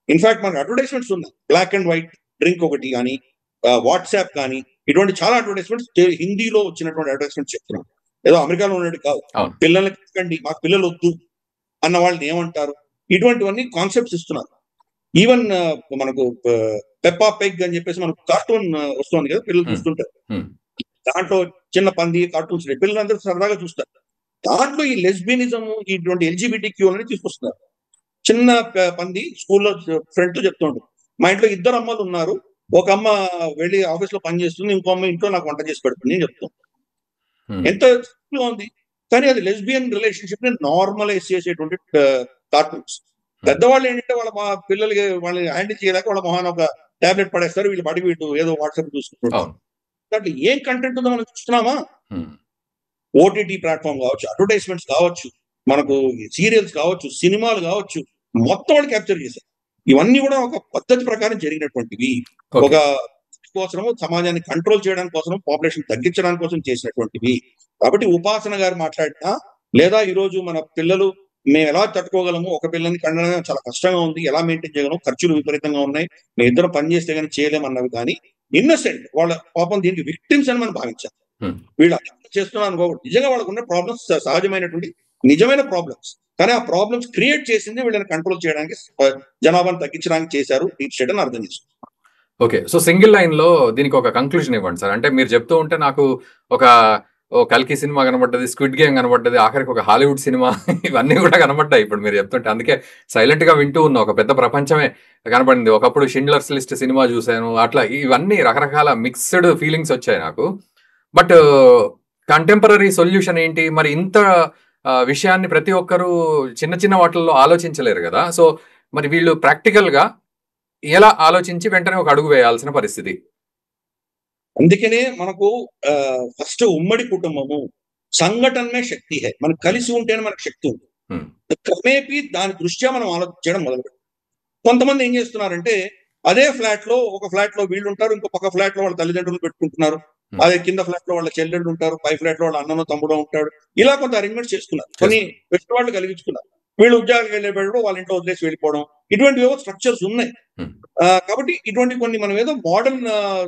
ఇన్ఫాక్ట్ మనకు అడ్వర్టైజ్మెంట్స్ ఉన్నాయి, బ్లాక్ అండ్ వైట్ డ్రింక్ ఒకటి కానీ, వాట్సాప్ కానీ, ఇటువంటి చాలా అడ్వర్టైజ్మెంట్స్ హిందీలో వచ్చినటువంటి అడ్వర్టైజ్మెంట్స్ చెప్తున్నాం. ఏదో అమెరికాలో ఉన్నట్టు కాదు. పిల్లల్ని కండి, మాకు పిల్లలు వద్దు అన్న వాళ్ళని ఏమంటారు, ఇటువంటివన్నీ కాన్సెప్ట్స్ ఇస్తున్నారు. ఈవెన్ మనకు పెప్పా పెగ్ అని చెప్పేసి మనకు కార్టూన్ వస్తుంది కదా, పిల్లలు చూస్తుంటారు. దాంట్లో చిన్న పంది కార్టూన్స్ పిల్లలందరూ సరదాగా చూస్తారు. దాంట్లో ఈ లెస్బియనిజం, ఇటువంటి LGBTQ అనేది తీసుకొస్తున్నారు. చిన్న పంది స్కూల్లో ఫ్రెండ్ తో చెప్తుంటారు, మా ఇంట్లో 2 అమ్మలు ఉన్నారు, ఒక అమ్మ వెళ్ళి ఆఫీస్ లో పని చేస్తుంది, ఇంకో అమ్మ ఇంట్లో నాకు వంట చేసి పెడుతుంది అని చెప్తాం. ఎంత ఉంది, కానీ అది లెస్బియన్ రిలేషన్షిప్ ని నార్మలైజ్ చేసేటువంటి కార్టూన్స్. పెద్దవాళ్ళు ఏంటంటే వాళ్ళ మా పిల్లలకి వాళ్ళని హ్యాండిల్ చేయలేక వాళ్ళ మొహాన్ని ఒక టాబ్లెట్ పడేస్తారు, వీళ్ళు పడి వీళ్ళు ఏదో వాట్సాప్ చూసుకుంటారు. దాంట్లో ఏం కంటెంట్ ఉందో మనం చూస్తున్నామా? ఓటీటీ ప్లాట్ఫామ్ కావచ్చు, అడ్వర్టైజ్మెంట్స్ కావచ్చు, మనకు సీరియల్స్ కావచ్చు, సినిమాలు కావచ్చు, మొత్తం వాళ్ళు క్యాప్చర్ చేశారు. ఇవన్నీ కూడా ఒక పద్ధతి ప్రకారం జరిగినటువంటివి. ఒక కోసము సమాజాన్ని కంట్రోల్ చేయడానికి కోసం, పాపులేషన్ తగ్గించడానికి కోసం చేసినటువంటివి. కాబట్టి ఉపాసన గారు మాట్లాడినా, లేదా ఈరోజు మన పిల్లలు మేము ఎలా తట్టుకోగలము, ఒక పిల్లని కండడం చాలా కష్టంగా ఉంది, ఎలా మెయింటైన్ చేయగలము, ఖర్చులు విపరీతంగా ఉన్నాయి, మేము ఇద్దరం పని చేస్తే కానీ చేయలేమన్నవి కానీ ఇన్నోసెంట్ వాళ్ళ పాపం దీనికి విక్టిమ్స్ అని మనం భావించాలి. వీళ్ళు చేస్తున్నారు అనుకోకూడదు. నిజంగా వాళ్ళకు ఉన్న ప్రాబ్లమ్స్ సహజమైనటువంటి నిజమైన ప్రాబ్లమ్స్, కానీ ఆ ప్రాబ్లమ్స్ క్రియేట్ చేసింది వీళ్ళని కంట్రోల్ చేయడానికి, జనాభాను తగ్గించడానికి చేశారు డీప్ స్టేట్ అని అర్థం చేసుకోండి. ఓకే, సో సింగిల్ లైన్ లో దీనికి ఒక కంక్లూజన్ ఇవ్వండి సార్. అంటే మీరు చెప్తూ ఉంటే నాకు ఒక కల్కి సినిమా కనబడ్డది, స్క్విడ్ గేమ్ కనబడ్డది, ఆఖరికి ఒక హాలీవుడ్ సినిమా, ఇవన్నీ కూడా కనబడ్డాయి ఇప్పుడు మీరు చెప్తుంటే. అందుకే సైలెంట్ గా వింటూ ఉన్నా, ఒక పెద్ద ప్రపంచమే కనబడింది. ఒకప్పుడు షిండ్లర్స్ లిస్ట్ సినిమా చూశాను, అట్లా ఇవన్నీ రకరకాల మిక్స్డ్ ఫీలింగ్స్ వచ్చాయి నాకు. బట్ కంటెంపరీ సొల్యూషన్ ఏంటి మరి? ఇంత విషయాన్ని ప్రతి ఒక్కరూ చిన్న చిన్న వాటిల్లో ఆలోచించలేరు కదా. సో మరి వీళ్ళు ప్రాక్టికల్ గా ఎలా ఆలోచించి వెంటనే ఒక అడుగు వేయాల్సిన పరిస్థితి. అందుకనే మనకు ఫస్ట్ ఉమ్మడి కుటుంబము, సంఘటనమే శక్తి హై. మనం కలిసి ఉంటేనే మనకు శక్తి ఉంది. క్రమేపీ దాని దృష్ట్యా మనం ఆలోచించడం మొదలుపెట్టాం. కొంతమంది ఏం చేస్తున్నారంటే, అదే ఫ్లాట్ లో ఒక ఫ్లాట్ లో వీళ్ళు ఉంటారు, ఇంకో పక్క ఫ్లాట్ లో వాళ్ళ తల్లిదండ్రులు పెట్టుకుంటున్నారు, అదే కింద ఫ్లాట్ లో వాళ్ళ చెల్లెళ్ళు ఉంటారు, పై ఫ్లాట్ లో వాళ్ళ అన్ననో తమ్ముడో ఉంటాడు. ఇలా కొంత అరేంజ్మెంట్ చేసుకున్నారు, కొన్ని పెట్టుబడులు కలిగించుకున్నారు. వీళ్ళు ఉద్యోగాలకు వెళ్ళేటప్పుడు వాళ్ళ ఇంట్లో వదిలేసి వెళ్ళిపోవడం, ఇటువంటి ఏవో స్ట్రక్చర్స్ ఉన్నాయి. కాబట్టి ఇటువంటి కొన్ని మనం ఏదో మోడర్న్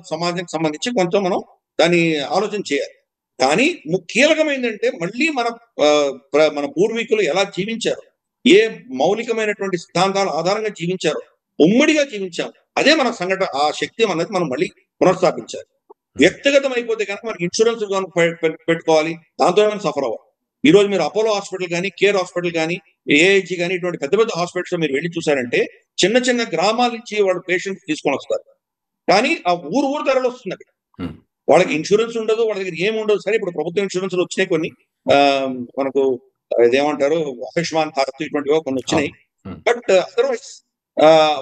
సమాజానికి సంబంధించి కొంచెం మనం దాన్ని ఆలోచన చేయాలి. కానీ కీలకమైందంటే మళ్ళీ మన పూర్వీకులు ఎలా జీవించారు, ఏ మౌలికమైనటువంటి సిద్ధాంతాల ఆధారంగా జీవించారు, ఉమ్మడిగా జీవించాం, అదే మన సంఘటన, ఆ శక్తి అనేది మనం మళ్ళీ పునఃస్థాపించాలి. వ్యక్తిగతం అయిపోతే కనుక మనకి ఇన్సూరెన్స్ పెట్టుకోవాలి, దాంతో మనం సఫర్ అవ్వాలి. ఈ రోజు మీరు అపోలో హాస్పిటల్ కానీ, కేర్ హాస్పిటల్ కానీ, ఏఐజీ కానీ, ఇటువంటి పెద్ద పెద్ద హాస్పిటల్స్ మీరు వెళ్ళి చూసారంటే చిన్న చిన్న గ్రామాల నుంచి వాళ్ళు పేషెంట్స్ తీసుకొని వస్తారు, కానీ ఆ ఊరు ధరలు వస్తుంది అక్కడ. వాళ్ళకి ఇన్సూరెన్స్ ఉండదు, వాళ్ళ దగ్గర ఏమి ఉండదు. సరే, ఇప్పుడు ప్రభుత్వ ఇన్సూరెన్స్ వచ్చినాయి కొన్ని, మనకు ఇదేమంటారు ఆయుష్మాన్ భారత్, ఇటువంటివి కొన్ని వచ్చినాయి. బట్ అదర్వైజ్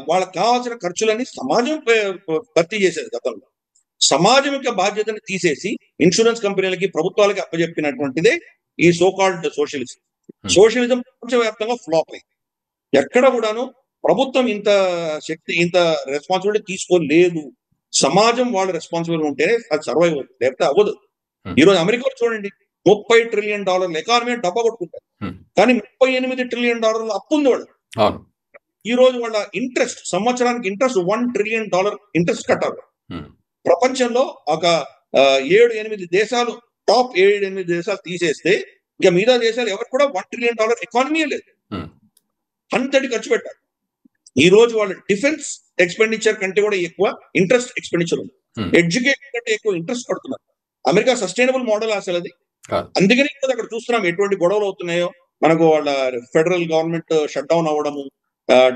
వాళ్ళకి కావాల్సిన ఖర్చులన్నీ సమాజం భర్తీ చేసేది. గతంలో సమాజం యొక్క బాధ్యతను తీసేసి ఇన్సూరెన్స్ కంపెనీలకి, ప్రభుత్వాలకి అప్పచెప్పినటువంటిదే ఈ సోకాల్డ్ సోషలిజం. సోషలిజం ప్రపంచవ్యాప్తంగా ఫ్లాప్ అయింది. ఎక్కడ కూడాను ప్రభుత్వం ఇంత శక్తి, ఇంత రెస్పాన్సిబిలిటీ తీసుకోలేదు. సమాజం వాళ్ళ రెస్పాన్సిబిలిటీ ఉంటేనే అది సర్వైవ్ అవుతుంది, లేకపోతే అవ్వదు. ఈరోజు అమెరికాలో చూడండి, $30 ట్రిలియన్ ఎకానమీ డబ్బా కొట్టుకుంటారు, కానీ $38 ట్రిలియన్ అప్పు ఉంది వాళ్ళు. ఈ రోజు వాళ్ళ ఇంట్రెస్ట్, సంవత్సరానికి ఇంట్రెస్ట్ $1 ట్రిలియన్ ఇంట్రెస్ట్ కట్టాలి. ప్రపంచంలో ఒక 7-8 దేశాలు, టాప్ 7-8 దేశాలు తీసేస్తే ఇంకా మిగతా దేశాలు ఎవరు కూడా $1 ట్రిలియన్ ఎకానమీ లేదు. అంతటి ఖర్చు పెట్టారు. ఈ రోజు వాళ్ళ డిఫెన్స్ ఎక్స్పెండిచర్ కంటే కూడా ఎక్కువ ఇంట్రెస్ట్ ఎక్స్పెండిచర్ ఉంది. ఎడ్యుకేషన్ కంటే ఎక్కువ ఇంట్రెస్ట్ కడుతున్నారు. అమెరికా సస్టైనబుల్ మోడల్ అసలు అది. అందుకని అక్కడ చూస్తున్నాం ఎటువంటి గొడవలు అవుతున్నాయో. మనకు వాళ్ళ ఫెడరల్ గవర్నమెంట్ షట్ డౌన్ అవ్వడము,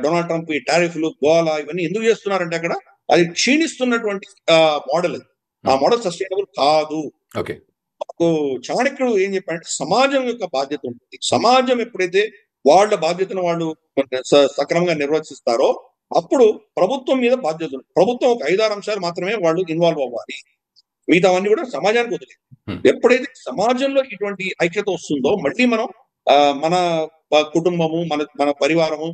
డొనాల్డ్ ట్రంప్ ఈ టారిఫ్లు, గోలా, ఇవన్నీ ఎందుకు చేస్తున్నారంటే అక్కడ అది క్షీణిస్తున్నటువంటి మోడల్ అది. ఆ మోడల్ సస్టైనబుల్ కాదు. చాణక్యుడు ఏం చెప్పారంటే సమాజం యొక్క బాధ్యత ఉంటుంది. సమాజం ఎప్పుడైతే వాళ్ళ బాధ్యతను వాళ్ళు సక్రమంగా నిర్వర్తిస్తారో అప్పుడు ప్రభుత్వం మీద బాధ్యత ఉంది. ప్రభుత్వం ఒక 5-6 అంశాలు మాత్రమే వాళ్ళు ఇన్వాల్వ్ అవ్వాలి, మిగతావన్నీ కూడా సమాజానికి వదిలేదు. ఎప్పుడైతే సమాజంలో ఇటువంటి ఐక్యత వస్తుందో మళ్ళీ మనం మన కుటుంబము, మన పరివారము,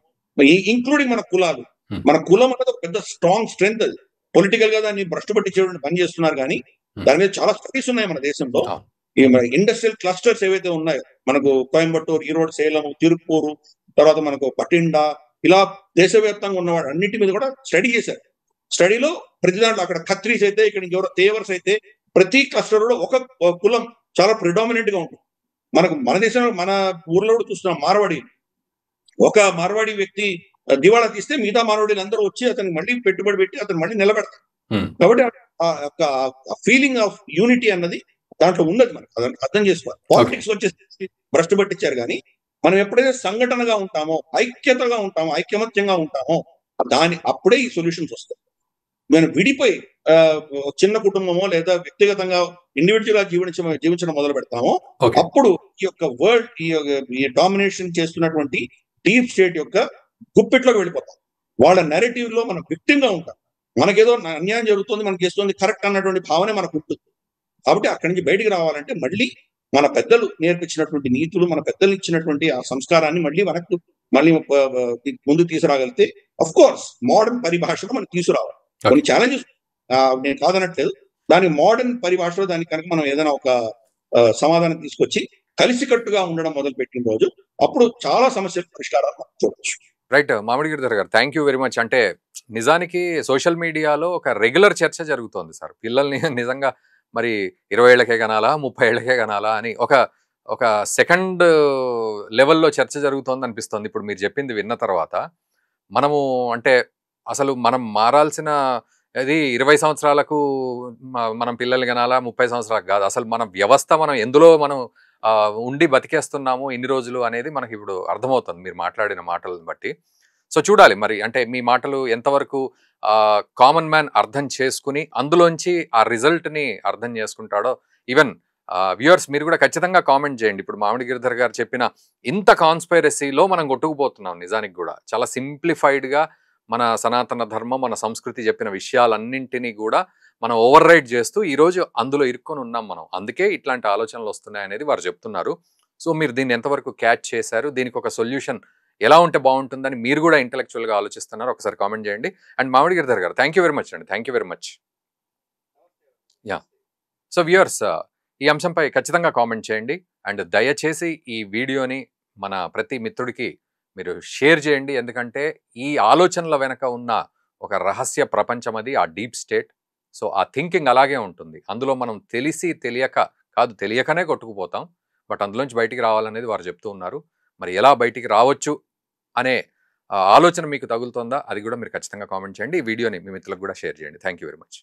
ఇంక్లూడింగ్ మన కులాలు, మన కులం అనేది ఒక పెద్ద స్ట్రాంగ్ స్ట్రెంగ్త్. అది పొలిటికల్ గా దాన్ని భ్రష్టు పట్టించేటువంటి పని చేస్తున్నారు, కానీ దాని మీద చాలా స్టడీస్ ఉన్నాయి మన దేశంలో. ఈ మన ఇండస్ట్రియల్ క్లస్టర్స్ ఏవైతే ఉన్నాయో మనకు కోయంబత్తూర్, ఈరోడ్, సేలం, తిరుపూరు, తర్వాత మనకు పటిండా, ఇలా దేశవ్యాప్తంగా ఉన్నవాడు అన్నిటి మీద కూడా స్టడీ చేశారు. స్టడీలో ప్రతి దాంట్లో అక్కడ ఖత్రీస్ అయితే, ఇక్కడ ఇంకెవరో తేవర్స్ అయితే, ప్రతి క్లస్టర్ లో ఒక కులం చాలా ప్రిడామినెంట్ గా ఉంటుంది. మనకు మన దేశంలో మన ఊర్లో కూడా చూస్తున్నాం, మార్వాడి, ఒక మార్వాడి వ్యక్తి దివాళా తీస్తే మిగతా మార్వాడీలు అందరూ వచ్చి అతను మళ్ళీ పెట్టుబడి పెట్టి అతను మళ్ళీ నిలబెడతారు. కాబట్టి ఫీలింగ్ ఆఫ్ యూనిటీ అన్నది దాంట్లో ఉన్నది. మనకు అర్థం చేసుకోవాలి. పాలిటిక్స్ వచ్చేసి భ్రష్టు పట్టించారు, కానీ మనం ఎప్పుడైతే సంఘటనగా ఉంటామో, ఐక్యతగా ఉంటామో, ఐకమత్యంగా ఉంటామో, అప్పుడే ఈ సొల్యూషన్స్ వస్తాయి. మనం విడిపోయి చిన్న కుటుంబమో లేదా వ్యక్తిగతంగా ఇండివిజువల్ గా జీవించడం మొదలు పెడతామో, అప్పుడు ఈ యొక్క వరల్డ్ ఈ డామినేషన్ చేస్తున్నటువంటి డీప్ స్టేట్ యొక్క గుప్పెట్లోకి వెళ్ళిపోతాం. వాళ్ళ నెరేటివ్ లో మనం విక్టిమ్ గా ఉంటాం. మనకేదో అన్యాయం జరుగుతుంది, మనకి చేస్తుంది కరెక్ట్ అన్నటువంటి భావనే మనకు ఉంటుంది. కాబట్టి అక్కడి నుంచి బయటికి రావాలంటే మళ్ళీ మన పెద్దలు నేర్పించినటువంటి నీతులు, మన పెద్దలు ఇచ్చినటువంటి ఆ సంస్కారాన్ని మళ్ళీ ముందు తీసుకురాగలిగితే, అఫ్ కోర్స్ మోడర్న్ పరిభాషలో మనం తీసుకురావాలి. కొన్ని ఛాలెంజెస్ నేను కాదనట్లేదు, దాని మోడర్న్ పరిభాషలో దానికి కనుక మనం ఏదైనా ఒక సమాధానం తీసుకొచ్చి కలిసికట్టుగా ఉండడం మొదలు పెట్టిన రోజు, అప్పుడు చాలా సమస్యలు పరిష్కారాలు మనం చూడవచ్చు. రైట్ మామిడి గిరిధర్ గారు, థ్యాంక్ యూ వెరీ మచ్. అంటే నిజానికి సోషల్ మీడియాలో ఒక రెగ్యులర్ చర్చ జరుగుతోంది సార్. పిల్లల్ని నిజంగా మరి 20 ఏళ్లకే కనాలా, 30 ఏళ్లకే కనాలా అని ఒక సెకండ్ లెవెల్లో చర్చ జరుగుతోంది అనిపిస్తుంది ఇప్పుడు మీరు చెప్పింది విన్న తర్వాత. మనము అంటే అసలు మనం మారాల్సిన అది 20 సంవత్సరాలకు మనం పిల్లలు కనాలా, 30 సంవత్సరాలకు కాదు. అసలు మన వ్యవస్థ మనం ఎందులో మనం ఉండి బతికేస్తున్నాము ఇన్ని రోజులు అనేది మనకి ఇప్పుడు అర్థమవుతుంది మీరు మాట్లాడిన మాటలను బట్టి. సో చూడాలి మరి, అంటే మీ మాటలు ఎంతవరకు కామన్ మ్యాన్ అర్థం చేసుకుని అందులోంచి ఆ రిజల్ట్ని అర్థం చేసుకుంటాడో. ఈవెన్ వ్యూయర్స్ మీరు కూడా ఖచ్చితంగా కామెంట్ చేయండి. ఇప్పుడు మామిడి గిరిధర్ గారు చెప్పిన ఇంత కాన్స్పైరసీలో మనం కొట్టుకుపోతున్నాం. నిజానికి కూడా చాలా సింప్లిఫైడ్గా మన సనాతన ధర్మం, మన సంస్కృతి చెప్పిన విషయాలన్నింటినీ కూడా మనం ఓవర్ రైడ్ చేస్తూ ఈరోజు అందులో ఇరుక్కొని ఉన్నాం మనం. అందుకే ఇట్లాంటి ఆలోచనలు వస్తున్నాయి అనేది వారు చెప్తున్నారు. సో మీరు దీన్ని ఎంతవరకు క్యాచ్ చేశారు, దీనికి ఒక సొల్యూషన్ ఎలా ఉంటే బాగుంటుందని మీరు కూడా ఇంటెలెక్చువల్గా ఆలోచిస్తున్నారు, ఒకసారి కామెంట్ చేయండి. అండ్ మామిడి గిరిధర్ గారు, థ్యాంక్ యూ వెరీ మచ్ అండి. Thank you very much. Yeah, so viewers ఈ అంశంపై ఖచ్చితంగా కామెంట్ చేయండి. అండ్ దయచేసి ఈ వీడియోని మన ప్రతి మిత్రుడికి మీరు షేర్ చేయండి. ఎందుకంటే ఈ ఆలోచనల వెనక ఉన్న ఒక రహస్య ప్రపంచం అది, ఆ డీప్ స్టేట్. సో ఆ థింకింగ్ అలాగే ఉంటుంది. అందులో మనం తెలిసి తెలియక కాదు, తెలియకనే కొట్టుకుపోతాం. బట్ అందులోంచి బయటికి రావాలనేది వారు చెప్తూ ఉన్నారు. మరి ఎలా బయటికి రావచ్చు అనే ఆలోచన మీకు తగులుతుందా, అది కూడా మీరు ఖచ్చితంగా కామెంట్ చేయండి. ఈ వీడియోని మీ మిత్రులకు కూడా షేర్ చేయండి. Thank you very much.